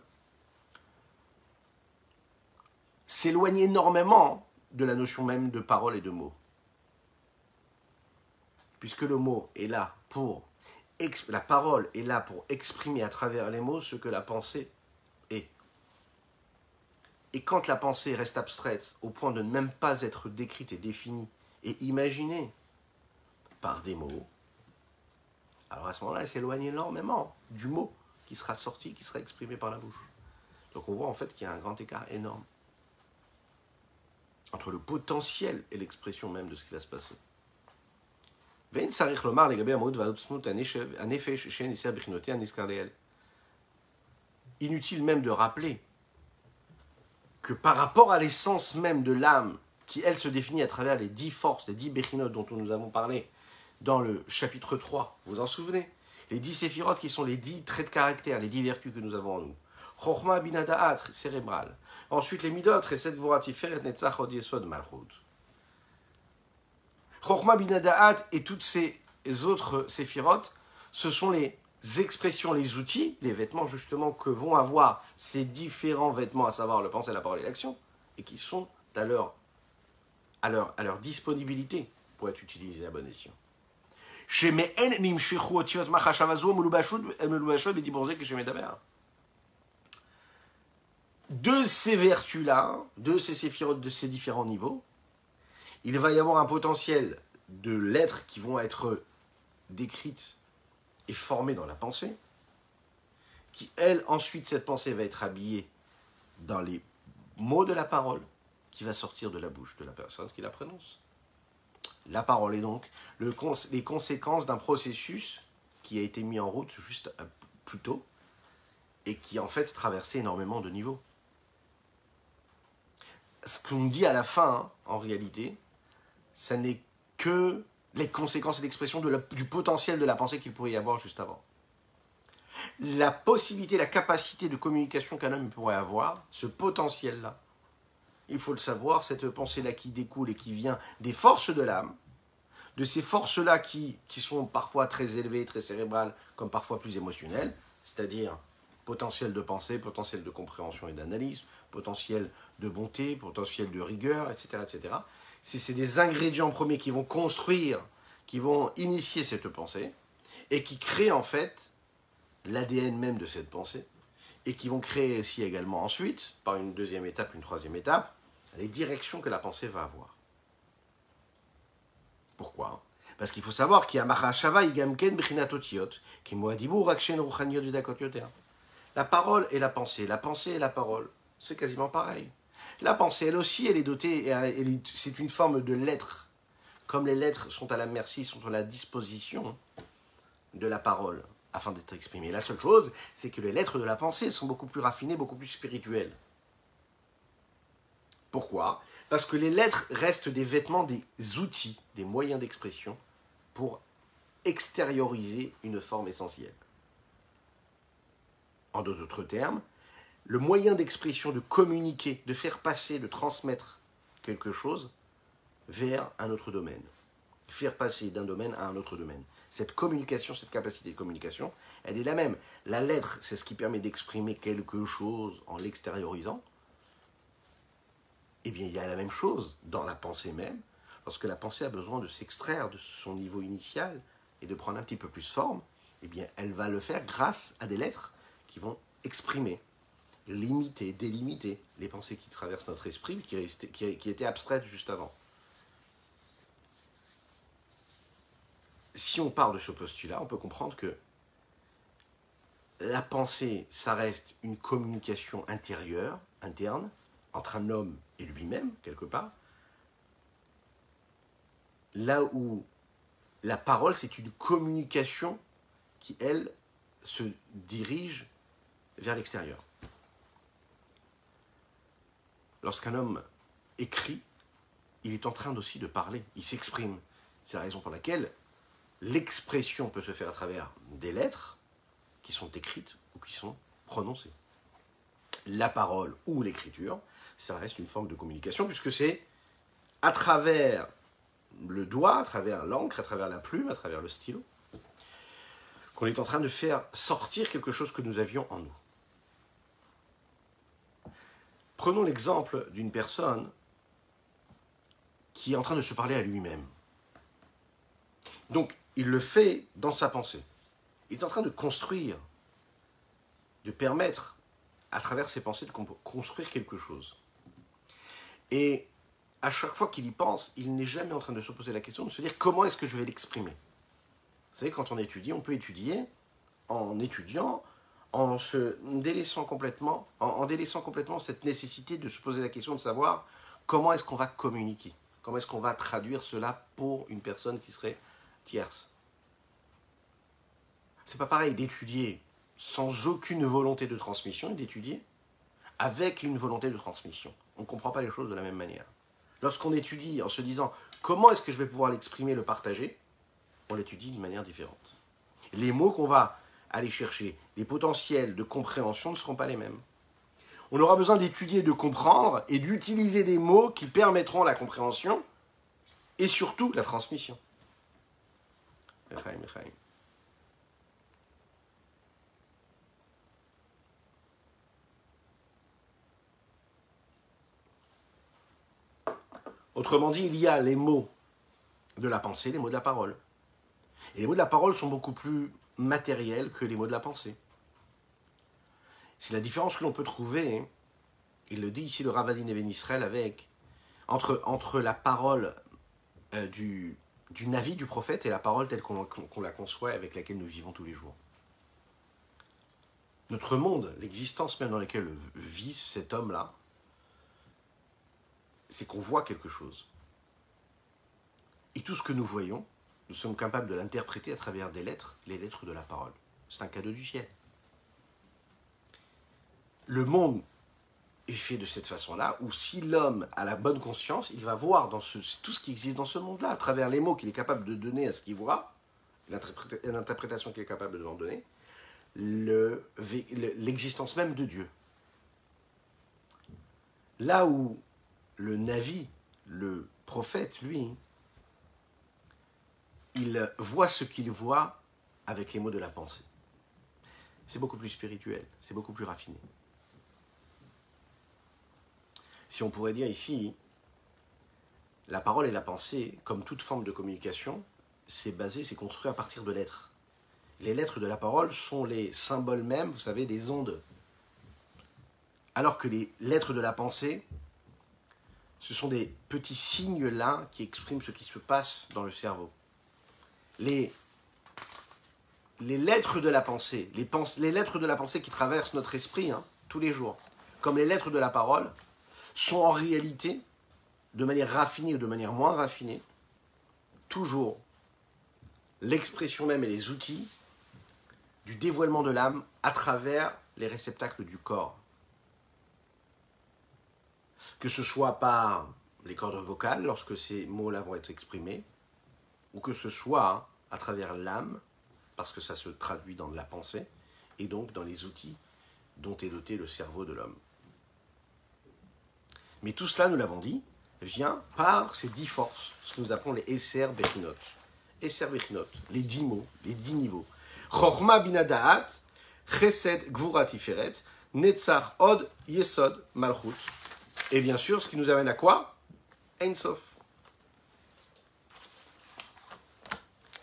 s'éloigne énormément de la notion même de parole et de mots. Puisque le mot est là pour... La parole est là pour exprimer à travers les mots ce que la pensée est. Et quand la pensée reste abstraite, au point de ne même pas être décrite et définie, et imaginée par des mots, alors à ce moment-là, elle s'éloigne énormément du mot qui sera sorti, qui sera exprimé par la bouche. Donc on voit en fait qu'il y a un grand écart énorme entre le potentiel et l'expression même de ce qui va se passer. Inutile même de rappeler que par rapport à l'essence même de l'âme, qui elle se définit à travers les 10 forces, les 10 béchinotes dont nous avons parlé dans le chapitre 3, vous vous en souvenez? Les 10 séphirotes qui sont les 10 traits de caractère, les 10 vertus que nous avons en nous. Chochma binadaat, cérébral. Ensuite les midot, Chesed Gvura Tiferet Netzach Hod Yesod Malchut. Chochma binadaat et toutes ces autres séphirotes, ce sont les expressions, les outils, les vêtements justement que vont avoir ces différents vêtements, à savoir le pensée, la parole et l'action, et qui sont à leur disponibilité pour être utilisés à bon escient. De ces vertus-là, de ces séphirotes, de ces différents niveaux, il va y avoir un potentiel de lettres qui vont être décrites et formées dans la pensée, qui, elle, ensuite, cette pensée va être habillée dans les mots de la parole qui va sortir de la bouche de la personne qui la prononce. La parole est donc les conséquences d'un processus qui a été mis en route juste plus tôt et qui, en fait, traversait énormément de niveaux. Ce qu'on dit à la fin, hein, en réalité, ça n'est que les conséquences et l'expression du potentiel de la pensée qu'il pourrait y avoir juste avant. La possibilité, la capacité de communication qu'un homme pourrait avoir, ce potentiel-là, il faut le savoir, cette pensée-là qui découle et qui vient des forces de l'âme, de ces forces-là qui sont parfois très élevées, très cérébrales, comme parfois plus émotionnelles, c'est-à-dire potentiel de pensée, potentiel de compréhension et d'analyse, potentiel de bonté, potentiel de rigueur, etc. etc. C'est des ingrédients premiers qui vont construire, qui vont initier cette pensée, et qui créent en fait l'ADN même de cette pensée, et qui vont créer aussi également ensuite, par une deuxième étape, une troisième étape, les directions que la pensée va avoir. Pourquoi? Parce qu'il faut savoir qu'il y a Mahashava Igamken Brinatotiot, qui Moadibou Rakshen Ruchaniot Vidakotioter. La parole et la pensée et la parole, c'est quasiment pareil. La pensée, elle aussi, elle est dotée, c'est une forme de lettre. Comme les lettres sont à la merci, sont à la disposition de la parole, afin d'être exprimées. La seule chose, c'est que les lettres de la pensée sont beaucoup plus raffinées, beaucoup plus spirituelles. Pourquoi? Parce que les lettres restent des vêtements, des outils, des moyens d'expression pour extérioriser une forme essentielle. En d'autres termes, le moyen d'expression, de communiquer, de faire passer, de transmettre quelque chose vers un autre domaine. Faire passer d'un domaine à un autre domaine. Cette communication, cette capacité de communication, elle est la même. La lettre, c'est ce qui permet d'exprimer quelque chose en l'extériorisant. Eh bien, il y a la même chose dans la pensée même, lorsque la pensée a besoin de s'extraire de son niveau initial et de prendre un petit peu plus forme, eh bien, elle va le faire grâce à des lettres qui vont exprimer, limiter, délimiter les pensées qui traversent notre esprit, qui étaient abstraites juste avant. Si on part de ce postulat, on peut comprendre que la pensée, ça reste une communication intérieure, interne, entre un homme et lui-même, quelque part, là où la parole, c'est une communication qui, elle, se dirige vers l'extérieur. Lorsqu'un homme écrit, il est en train aussi de parler, il s'exprime. C'est la raison pour laquelle l'expression peut se faire à travers des lettres qui sont écrites ou qui sont prononcées. La parole ou l'écriture, ça reste une forme de communication puisque c'est à travers le doigt, à travers l'encre, à travers la plume, à travers le stylo, qu'on est en train de faire sortir quelque chose que nous avions en nous. Prenons l'exemple d'une personne qui est en train de se parler à lui-même. Donc, il le fait dans sa pensée. Il est en train de construire, de permettre, à travers ses pensées, de construire quelque chose. Et à chaque fois qu'il y pense, il n'est jamais en train de se poser la question de se dire comment est-ce que je vais l'exprimer. Vous savez, quand on étudie, on peut étudier en étudiant, en délaissant complètement cette nécessité de se poser la question de savoir comment est-ce qu'on va communiquer, comment est-ce qu'on va traduire cela pour une personne qui serait tierce. C'est pas pareil d'étudier sans aucune volonté de transmission et d'étudier avec une volonté de transmission. On ne comprend pas les choses de la même manière. Lorsqu'on étudie en se disant comment est-ce que je vais pouvoir l'exprimer, le partager, on l'étudie d'une manière différente. Les mots qu'on va aller chercher, les potentiels de compréhension ne seront pas les mêmes. On aura besoin d'étudier, de comprendre et d'utiliser des mots qui permettront la compréhension et surtout la transmission. Autrement dit, il y a les mots de la pensée, les mots de la parole. Et les mots de la parole sont beaucoup plus matériels que les mots de la pensée. C'est la différence que l'on peut trouver, il le dit ici le Rav Adin Even Israël, entre la parole du Navi, du prophète, et la parole telle qu'on la conçoit, avec laquelle nous vivons tous les jours. Notre monde, l'existence même dans laquelle vit cet homme-là, c'est qu'on voit quelque chose. Et tout ce que nous voyons, nous sommes capables de l'interpréter à travers des lettres, les lettres de la parole. C'est un cadeau du ciel. Le monde est fait de cette façon-là, où si l'homme a la bonne conscience, il va voir tout ce qui existe dans ce monde-là, à travers les mots qu'il est capable de donner à ce qu'il voit, l'interprétation qu'il est capable de leur donner, l'existence même de Dieu. Là où le Navi, le prophète, lui, il voit ce qu'il voit avec les mots de la pensée. C'est beaucoup plus spirituel, c'est beaucoup plus raffiné. Si on pourrait dire ici, la parole et la pensée, comme toute forme de communication, c'est construit à partir de lettres. Les lettres de la parole sont les symboles mêmes, vous savez, des ondes. Alors que les lettres de la pensée, ce sont des petits signes là qui expriment ce qui se passe dans le cerveau. Les lettres de la pensée, les lettres de la pensée qui traversent notre esprit tous les jours, comme les lettres de la parole, sont en réalité, de manière raffinée ou de manière moins raffinée, toujours l'expression même et les outils du dévoilement de l'âme à travers les réceptacles du corps. Que ce soit par les cordes vocales, lorsque ces mots-là vont être exprimés, ou que ce soit à travers l'âme, parce que ça se traduit dans de la pensée, et donc dans les outils dont est doté le cerveau de l'homme. Mais tout cela, nous l'avons dit, vient par ces 10 forces, ce que nous appelons les Esser Bechinot. Esser Bechinot, les 10 mots, les 10 niveaux. Chochma Bina Da'at, Chesed Gvura Tiferet, Netzach Od Yesod Malchut. Et bien sûr, ce qui nous amène à quoi? Ein Sof.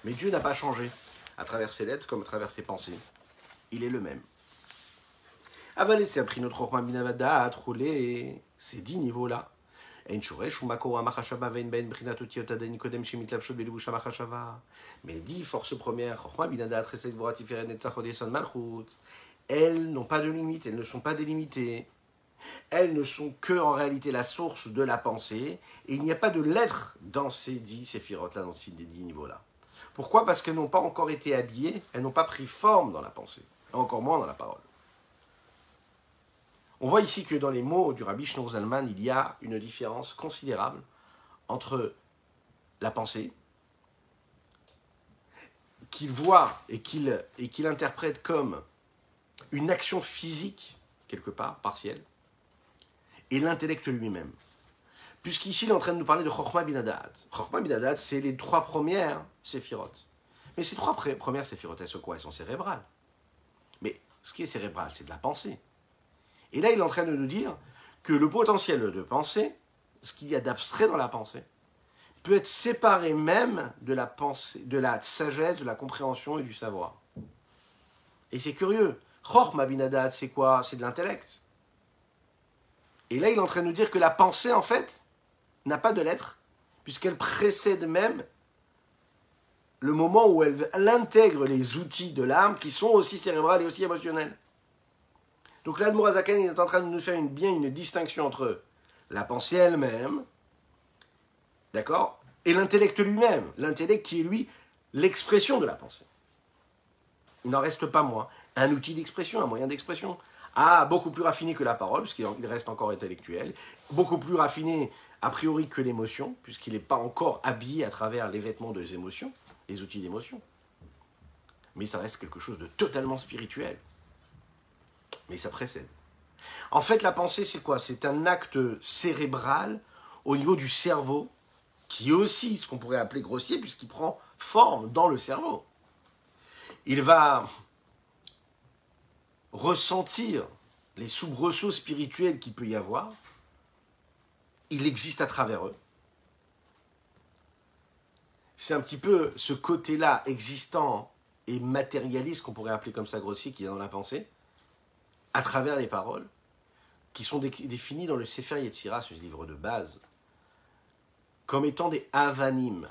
Mais Dieu n'a pas changé, à travers ses lettres comme à travers ses pensées. Il est le même. Avalé, c'est appris notre Chochma Bina Da'at, roulé ces 10 niveaux-là. Mais les 10 forces premières, elles n'ont pas de limite, elles ne sont pas délimitées. Elles ne sont que en réalité la source de la pensée, et il n'y a pas de lettres dans ces 10 séphirotes-là, dans ces 10 niveaux-là. Pourquoi? Parce qu'elles n'ont pas encore été habillées, elles n'ont pas pris forme dans la pensée, et encore moins dans la parole. On voit ici que dans les mots du Rabbi Shneur Zalman, il y a une différence considérable entre la pensée, qu'il voit et qu'il interprète comme une action physique, quelque part, partielle, et l'intellect lui-même. Puisqu'ici, il est en train de nous parler de Chochma Bina Da'at. Chochma Bina Da'at, c'est les 3 premières séphirotes. Mais ces 3 premières séphirotes, elles sont quoi? Elles sont cérébrales. Mais ce qui est cérébral, c'est de la pensée. Et là, il est en train de nous dire que le potentiel de pensée, ce qu'il y a d'abstrait dans la pensée, peut être séparé même de la pensée, de la sagesse, de la compréhension et du savoir. Et c'est curieux. Chochma Bina Da'at, c'est quoi? C'est de l'intellect. Et là, il est en train de nous dire que la pensée, en fait, n'a pas de lettres, puisqu'elle précède même le moment où elle intègre les outils de l'âme, qui sont aussi cérébrales et aussi émotionnels. Donc l'Admour HaZaken est en train de nous faire une distinction entre la pensée elle-même, d'accord, et l'intellect lui-même. L'intellect qui est, lui, l'expression de la pensée. Il n'en reste pas moins un outil d'expression, un moyen d'expression, Ah, beaucoup plus raffiné que la parole, puisqu'il reste encore intellectuel. Beaucoup plus raffiné, a priori, que l'émotion, puisqu'il n'est pas encore habillé à travers les vêtements des émotions, les outils d'émotion. Mais ça reste quelque chose de totalement spirituel. Mais ça précède. En fait, la pensée, c'est quoi? C'est un acte cérébral au niveau du cerveau, qui est aussi ce qu'on pourrait appeler grossier, puisqu'il prend forme dans le cerveau. Il va ressentir les soubresauts spirituels qu'il peut y avoir. Il existe à travers eux. C'est un petit peu ce côté-là existant et matérialiste, qu'on pourrait appeler comme ça grossier, qui est dans la pensée, à travers les paroles, qui sont définies dans le Sefer Yetzira, ce livre de base, comme étant des avanim,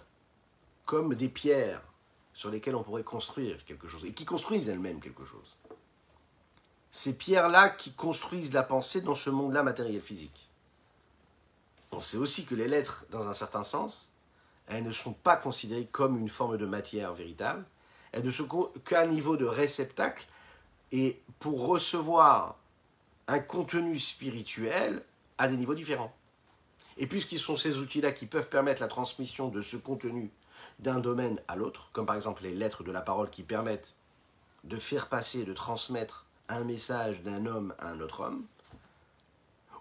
comme des pierres sur lesquelles on pourrait construire quelque chose, et qui construisent elles-mêmes quelque chose. Ces pierres-là qui construisent la pensée dans ce monde-là matériel physique. On sait aussi que les lettres, dans un certain sens, elles ne sont pas considérées comme une forme de matière véritable, elles ne sont qu'à un niveau de réceptacle, et pour recevoir un contenu spirituel à des niveaux différents. Et puisqu'ils sont ces outils-là qui peuvent permettre la transmission de ce contenu d'un domaine à l'autre, comme par exemple les lettres de la parole qui permettent de faire passer, de transmettre un message d'un homme à un autre homme,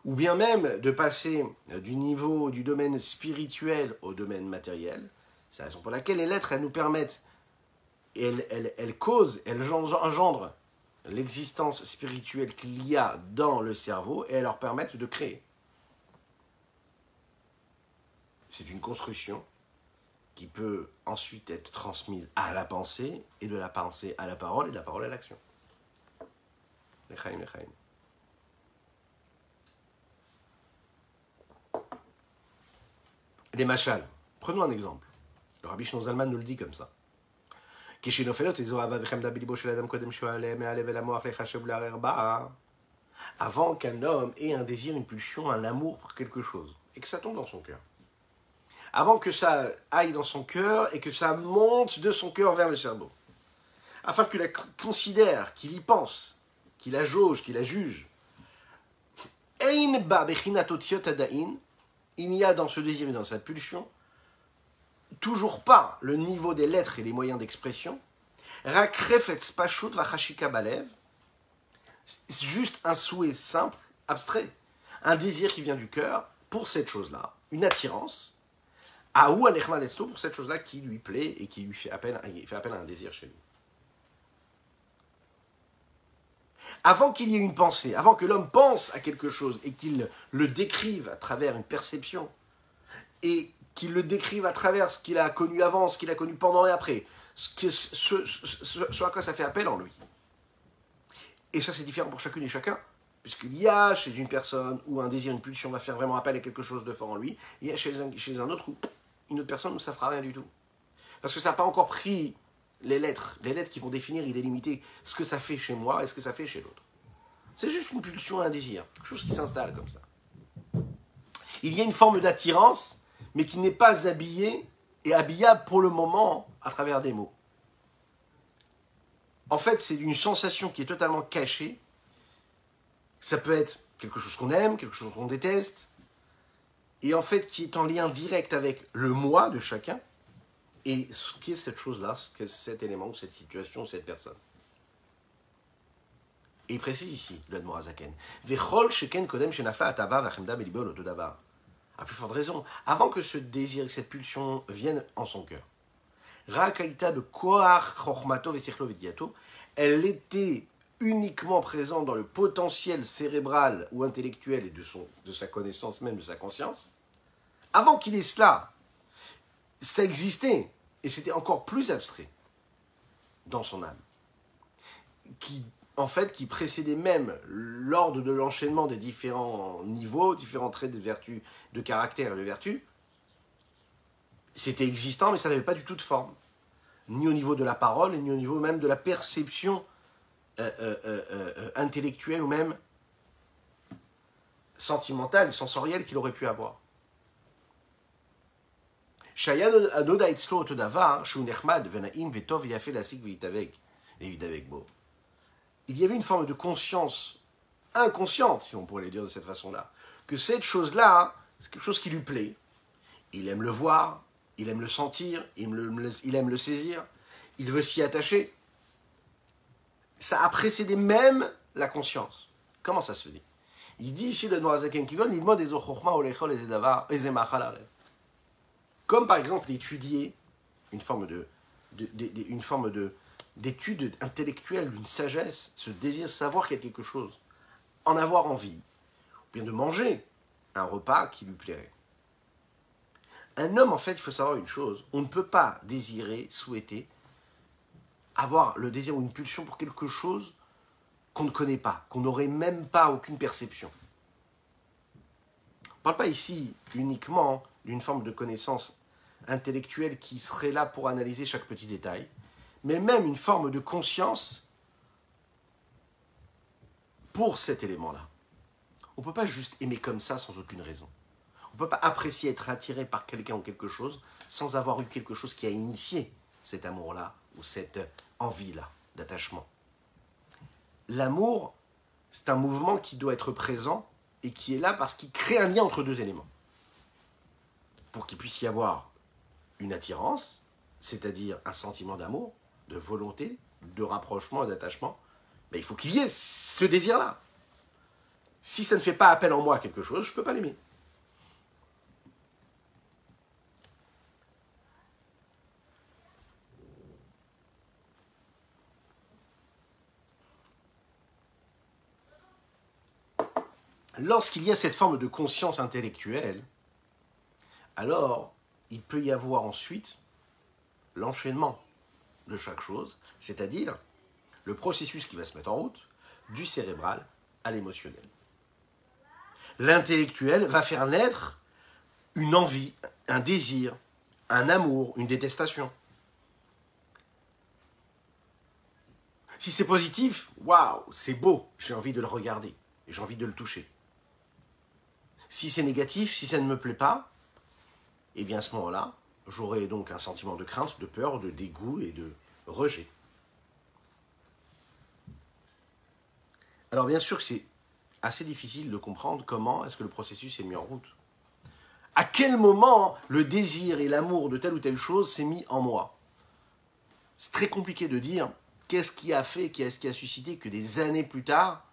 ou bien même de passer du niveau du domaine spirituel au domaine matériel. C'est la raison pour laquelle les lettres, elles nous permettent, elles causent, elles engendrent l'existence spirituelle qu'il y a dans le cerveau et elles leur permettent de créer. C'est une construction qui peut ensuite être transmise à la pensée, et de la pensée à la parole, et de la parole à l'action. L'chaim, l'chaim. Les machals. Prenons un exemple. Le Rabbi Shlomo Zalman nous le dit comme ça. Avant qu'un homme ait un désir, une pulsion, un amour pour quelque chose, et que ça tombe dans son cœur. Avant que ça aille dans son cœur et que ça monte de son cœur vers le cerveau. Afin qu'il la considère, qu'il y pense, qu'il la jauge, qu'il la juge. Il n'y a dans ce désir et dans cette pulsion toujours pas le niveau des lettres et les moyens d'expression. C'est juste un souhait simple, abstrait. Un désir qui vient du cœur pour cette chose-là. Une attirance. Pour cette chose-là qui lui plaît et qui lui fait appel à un désir chez lui. Avant qu'il y ait une pensée, avant que l'homme pense à quelque chose et qu'il le décrive à travers une perception, et qu'il le décrive à travers ce qu'il a connu avant, ce qu'il a connu pendant et après, ce à quoi ça fait appel en lui. Et ça, c'est différent pour chacune et chacun, puisqu'il y a chez une personne où un désir, une pulsion va faire vraiment appel à quelque chose de fort en lui, il y a chez un autre où une autre personne où ça ne fera rien du tout. Parce que ça n'a pas encore pris les lettres qui vont définir et délimiter ce que ça fait chez moi et ce que ça fait chez l'autre. C'est juste une pulsion, un désir, quelque chose qui s'installe comme ça. Il y a une forme d'attirance, mais qui n'est pas habillée et habillable pour le moment à travers des mots. En fait, c'est une sensation qui est totalement cachée. Ça peut être quelque chose qu'on aime, quelque chose qu'on déteste, et en fait qui est en lien direct avec le moi de chacun, et ce qu'est cette chose-là, ce qu'est cet élément, cette situation, cette personne. Et il précise ici, le Admorazaken, Vechol sheken kodem shenafla atava vachemda belibol otodavar. À plus forte raison, avant que ce désir et cette pulsion viennent en son cœur. Rakaïta de koach chochmato vesichlo vidiato, elle était uniquement présente dans le potentiel cérébral ou intellectuel et de sa connaissance même, de sa conscience. Avant qu'il ait cela, ça existait, et c'était encore plus abstrait dans son âme, qui précédait même l'ordre de l'enchaînement des différents niveaux, différents traits de vertu, de caractère et de vertu. C'était existant, mais ça n'avait pas du tout de forme, ni au niveau de la parole, ni au niveau même de la perception intellectuelle ou même sentimentale, sensorielle qu'il aurait pu avoir. Il y avait une forme de conscience inconsciente, si on pourrait le dire de cette façon-là, que cette chose-là, c'est quelque chose qui lui plaît. Il aime le voir, il aime le sentir, il aime le saisir, il veut s'y attacher. Ça a précédé même la conscience. Comment ça se fait? Il dit ici le Noirazaken Kigon, il mode comme par exemple étudier une forme d'étude intellectuelle, d'une sagesse, ce désir de savoir qu'il y a quelque chose, en avoir envie, ou bien de manger un repas qui lui plairait. Un homme, en fait, il faut savoir une chose, on ne peut pas désirer, souhaiter, avoir le désir ou une pulsion pour quelque chose qu'on ne connaît pas, qu'on n'aurait même pas aucune perception. On ne parle pas ici uniquement d'une forme de connaissance intellectuelle qui serait là pour analyser chaque petit détail, mais même une forme de conscience pour cet élément-là. On ne peut pas juste aimer comme ça sans aucune raison. On ne peut pas apprécier, être attiré par quelqu'un ou quelque chose sans avoir eu quelque chose qui a initié cet amour-là ou cette envie-là d'attachement. L'amour, c'est un mouvement qui doit être présent et qui est là parce qu'il crée un lien entre deux éléments. Pour qu'il puisse y avoir une attirance, c'est-à-dire un sentiment d'amour, de volonté, de rapprochement et d'attachement, ben, il faut qu'il y ait ce désir-là. Si ça ne fait pas appel en moi à quelque chose, je ne peux pas l'aimer. Lorsqu'il y a cette forme de conscience intellectuelle, alors il peut y avoir ensuite l'enchaînement de chaque chose, c'est-à-dire le processus qui va se mettre en route du cérébral à l'émotionnel. L'intellectuel va faire naître une envie, un désir, un amour, une détestation. Si c'est positif, waouh, c'est beau, j'ai envie de le regarder, et j'ai envie de le toucher. Si c'est négatif, si ça ne me plaît pas, et bien à ce moment-là, j'aurai donc un sentiment de crainte, de peur, de dégoût et de rejet. Alors bien sûr que c'est assez difficile de comprendre comment est-ce que le processus est mis en route. À quel moment le désir et l'amour de telle ou telle chose s'est mis en moi? C'est très compliqué de dire qu'est-ce qui a fait, qu'est-ce qui a suscité que des années plus tard,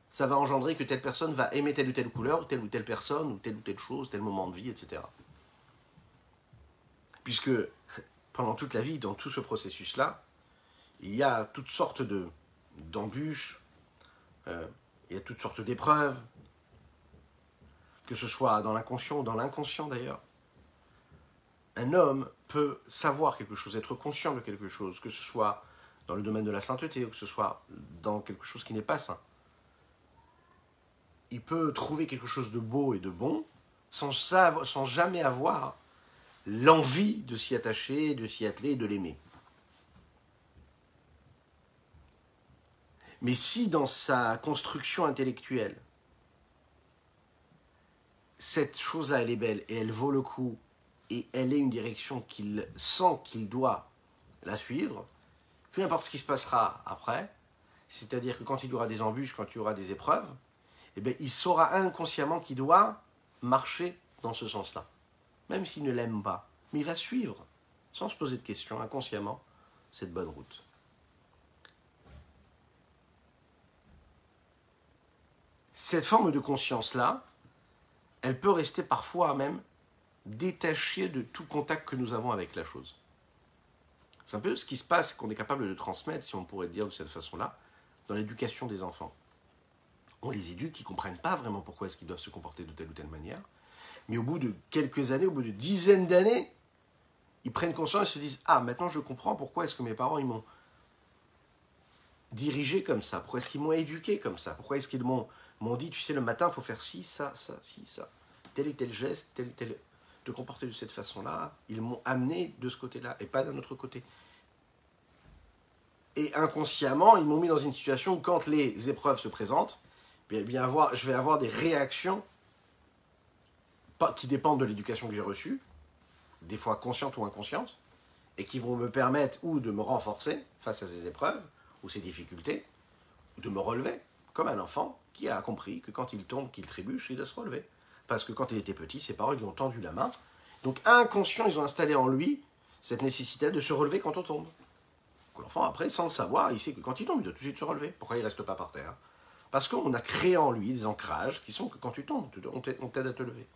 ça va engendrer que telle personne va aimer telle ou telle couleur, telle ou telle personne, ou telle chose, tel moment de vie, etc. Puisque pendant toute la vie, dans tout ce processus-là, il y a toutes sortes d'embûches, il y a toutes sortes d'épreuves, que ce soit dans l'inconscient ou dans l'inconscient d'ailleurs. Un homme peut savoir quelque chose, être conscient de quelque chose, que ce soit dans le domaine de la sainteté ou que ce soit dans quelque chose qui n'est pas saint. Il peut trouver quelque chose de beau et de bon sans jamais avoir l'envie de s'y attacher, de s'y atteler et de l'aimer. Mais si dans sa construction intellectuelle, cette chose-là, elle est belle et elle vaut le coup et elle est une direction qu'il sent qu'il doit la suivre, peu importe ce qui se passera après, c'est-à-dire que quand il y aura des embûches, quand il y aura des épreuves, eh bien, il saura inconsciemment qu'il doit marcher dans ce sens-là, même s'il ne l'aime pas. Mais il va suivre, sans se poser de questions, inconsciemment, cette bonne route. Cette forme de conscience-là, elle peut rester parfois même détachée de tout contact que nous avons avec la chose. C'est un peu ce qui se passe, qu'on est capable de transmettre, si on pourrait dire de cette façon-là, dans l'éducation des enfants. On les éduque, ils ne comprennent pas vraiment pourquoi est-ce qu'ils doivent se comporter de telle ou telle manière, mais au bout de quelques années, au bout de dizaines d'années, ils prennent conscience et se disent « Ah, maintenant je comprends pourquoi est-ce que mes parents ils m'ont dirigé comme ça, pourquoi est-ce qu'ils m'ont éduqué comme ça, pourquoi est-ce qu'ils m'ont dit, tu sais, le matin, il faut faire ci, ça, ci, ça, tel et tel geste, tel, te comporter de cette façon-là, ils m'ont amené de ce côté-là et pas d'un autre côté. » Et inconsciemment, ils m'ont mis dans une situation où quand les épreuves se présentent, je vais avoir des réactions qui dépendent de l'éducation que j'ai reçue, des fois conscientes ou inconscientes, et qui vont me permettre ou de me renforcer face à ces épreuves ou ces difficultés, ou de me relever, comme un enfant qui a compris que quand il tombe, qu'il trébuche, il doit se relever. Parce que quand il était petit, ses parents lui ont tendu la main. Donc, inconscient, ils ont installé en lui cette nécessité de se relever quand on tombe. Donc, l'enfant, après, sans le savoir, il sait que quand il tombe, il doit tout de suite se relever. Pourquoi il ne reste pas par terre? Parce qu'on a créé en lui des ancrages qui sont que quand tu tombes, on t'aide à te lever.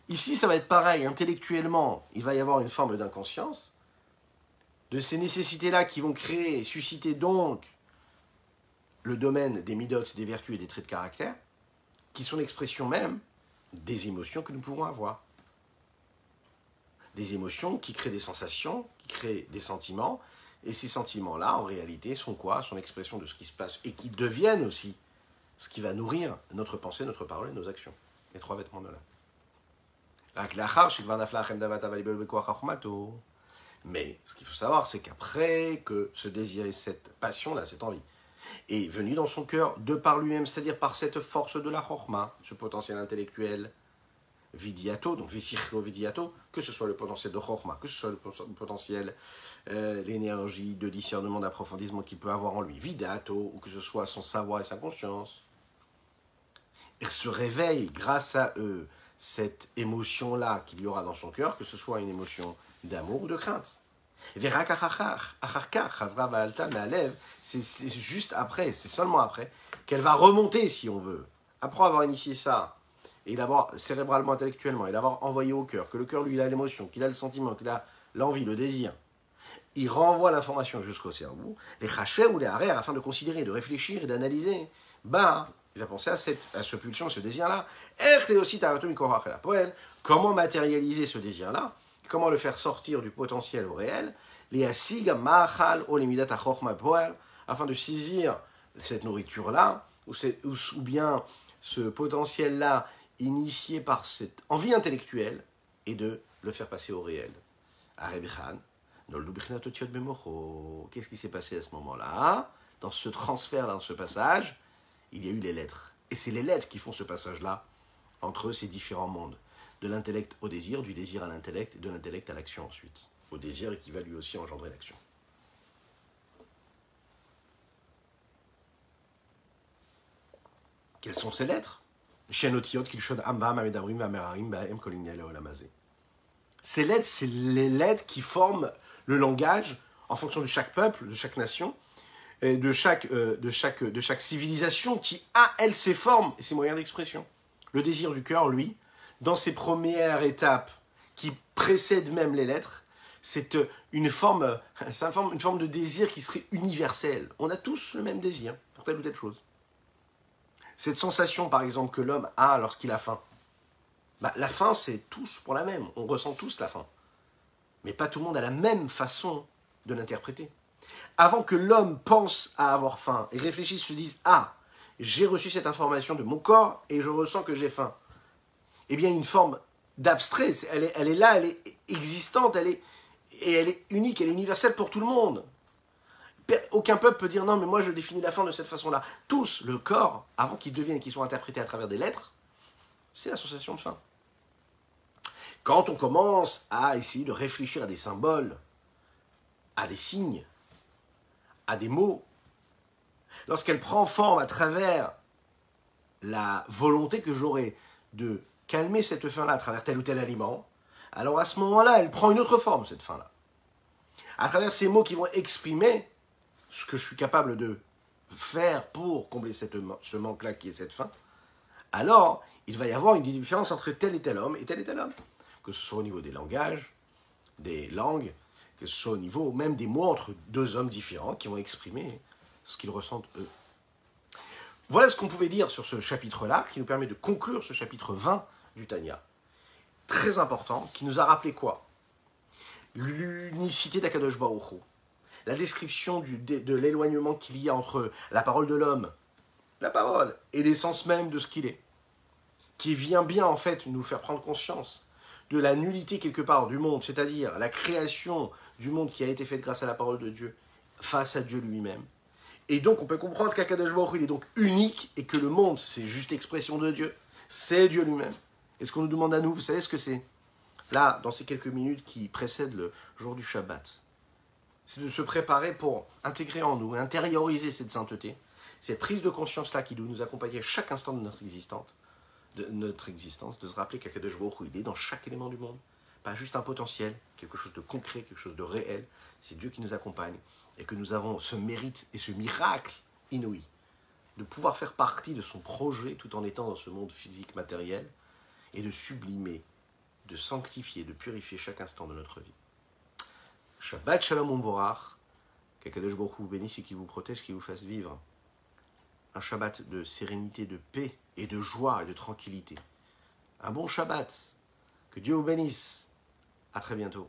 Ici, ça va être pareil. Intellectuellement, il va y avoir une forme d'inconscience de ces nécessités-là qui vont créer et susciter donc le domaine des midotes, des vertus et des traits de caractère, qui sont l'expression même des émotions que nous pouvons avoir. Des émotions qui créent des sensations, qui créent des sentiments, et ces sentiments-là, en réalité, sont quoi? Sont l'expression de ce qui se passe, et qui deviennent aussi ce qui va nourrir notre pensée, notre parole et nos actions. Les trois vêtements de l'âme. Mais ce qu'il faut savoir, c'est qu'après que ce désir et cette passion-là, cette envie, est venu dans son cœur de par lui-même, c'est-à-dire par cette force de la chorma, ce potentiel intellectuel, vidiato, donc visichlo vidiato, que ce soit le potentiel de chorma, que ce soit le potentiel, l'énergie de discernement, d'approfondissement qu'il peut avoir en lui, vidato, ou que ce soit son savoir et sa conscience, il se réveille grâce à eux, cette émotion-là qu'il y aura dans son cœur, que ce soit une émotion d'amour ou de crainte. C'est juste après, c'est seulement après, qu'elle va remonter, si on veut. Après avoir initié ça, et l'avoir cérébralement, intellectuellement, et l'avoir envoyé au cœur, que le cœur, lui, il a l'émotion, qu'il a le sentiment, qu'il a l'envie, le désir, il renvoie l'information jusqu'au cerveau, les chachets ou les arrêts, afin de considérer, de réfléchir et d'analyser. Il va penser à ce pulsion, ce désir-là. Comment matérialiser ce désir-là? Comment le faire sortir du potentiel au réel? Afin de saisir cette nourriture-là, ou bien ce potentiel-là initié par cette envie intellectuelle, et de le faire passer au réel. Qu'est-ce qui s'est passé à ce moment-là? Dans ce transfert, dans ce passage, il y a eu les lettres. Et c'est les lettres qui font ce passage-là entre ces différents mondes. De l'intellect au désir, du désir à l'intellect, et de l'intellect à l'action ensuite. Au désir qui va lui aussi engendrer l'action. Quelles sont ces lettres? Ces lettres, c'est les lettres qui forment le langage en fonction de chaque peuple, de chaque nation, et de chaque civilisation qui a, elle, ses formes et ses moyens d'expression. Le désir du cœur, lui, dans ses premières étapes qui précèdent même les lettres, c'est une forme de désir qui serait universelle. On a tous le même désir pour telle ou telle chose. Cette sensation, par exemple, que l'homme a lorsqu'il a faim, la faim, c'est tous pour la même. On ressent tous la faim. Mais pas tout le monde a la même façon de l'interpréter. Avant que l'homme pense à avoir faim et réfléchisse, se dise « Ah, j'ai reçu cette information de mon corps et je ressens que j'ai faim », eh bien, une forme d'abstrait, elle est là, elle est existante, elle est unique, elle est universelle pour tout le monde. Aucun peuple peut dire « Non, mais moi, je définis la faim de cette façon-là ». Tous, le corps, avant qu'il devienne et qu'il soit interprété à travers des lettres, c'est la sensation de faim. Quand on commence à essayer de réfléchir à des symboles, à des signes, à des mots, lorsqu'elle prend forme à travers la volonté que j'aurai de calmer cette faim-là à travers tel ou tel aliment, alors à ce moment-là, elle prend une autre forme, cette faim-là. À travers ces mots qui vont exprimer ce que je suis capable de faire pour combler ce manque-là qui est cette faim, alors il va y avoir une différence entre tel et tel homme et tel homme. Que ce soit au niveau des langages, des langues, que ce soit au niveau même des mots entre deux hommes différents qui vont exprimer ce qu'ils ressentent eux. Voilà ce qu'on pouvait dire sur ce chapitre-là, qui nous permet de conclure ce chapitre 20 du Tanya. Très important, qui nous a rappelé quoi? L'unicité d'Akadosh Baruch Hu. La description de l'éloignement qu'il y a entre la parole de l'homme, la parole, et l'essence même de ce qu'il est. Qui vient bien en fait nous faire prendre conscience de la nullité quelque part du monde, c'est-à-dire la création du monde qui a été faite grâce à la parole de Dieu face à Dieu lui-même. Et donc on peut comprendre qu'Akadosh Baruch Hu, il est donc unique et que le monde, c'est juste expression de Dieu, c'est Dieu lui-même. Et ce qu'on nous demande à nous, vous savez ce que c'est? Là, dans ces quelques minutes qui précèdent le jour du Shabbat, c'est de se préparer pour intégrer en nous, intérioriser cette sainteté, Cette prise de conscience-là qui doit nous accompagner à chaque instant de notre existence, de se rappeler qu'Akadosh Baruch Hu, il est dans chaque élément du monde, pas juste un potentiel, quelque chose de concret, quelque chose de réel, c'est Dieu qui nous accompagne, et que nous avons ce mérite et ce miracle inouï, de pouvoir faire partie de son projet tout en étant dans ce monde physique, matériel, et de sublimer, de sanctifier, de purifier chaque instant de notre vie. Shabbat Shalom Umvorach, qu'Akadosh Baruch Hu vous bénisse et qui vous protège, qui vous fasse vivre un Shabbat de sérénité, de paix et de joie et de tranquillité. Un bon Shabbat, que Dieu vous bénisse. À très bientôt.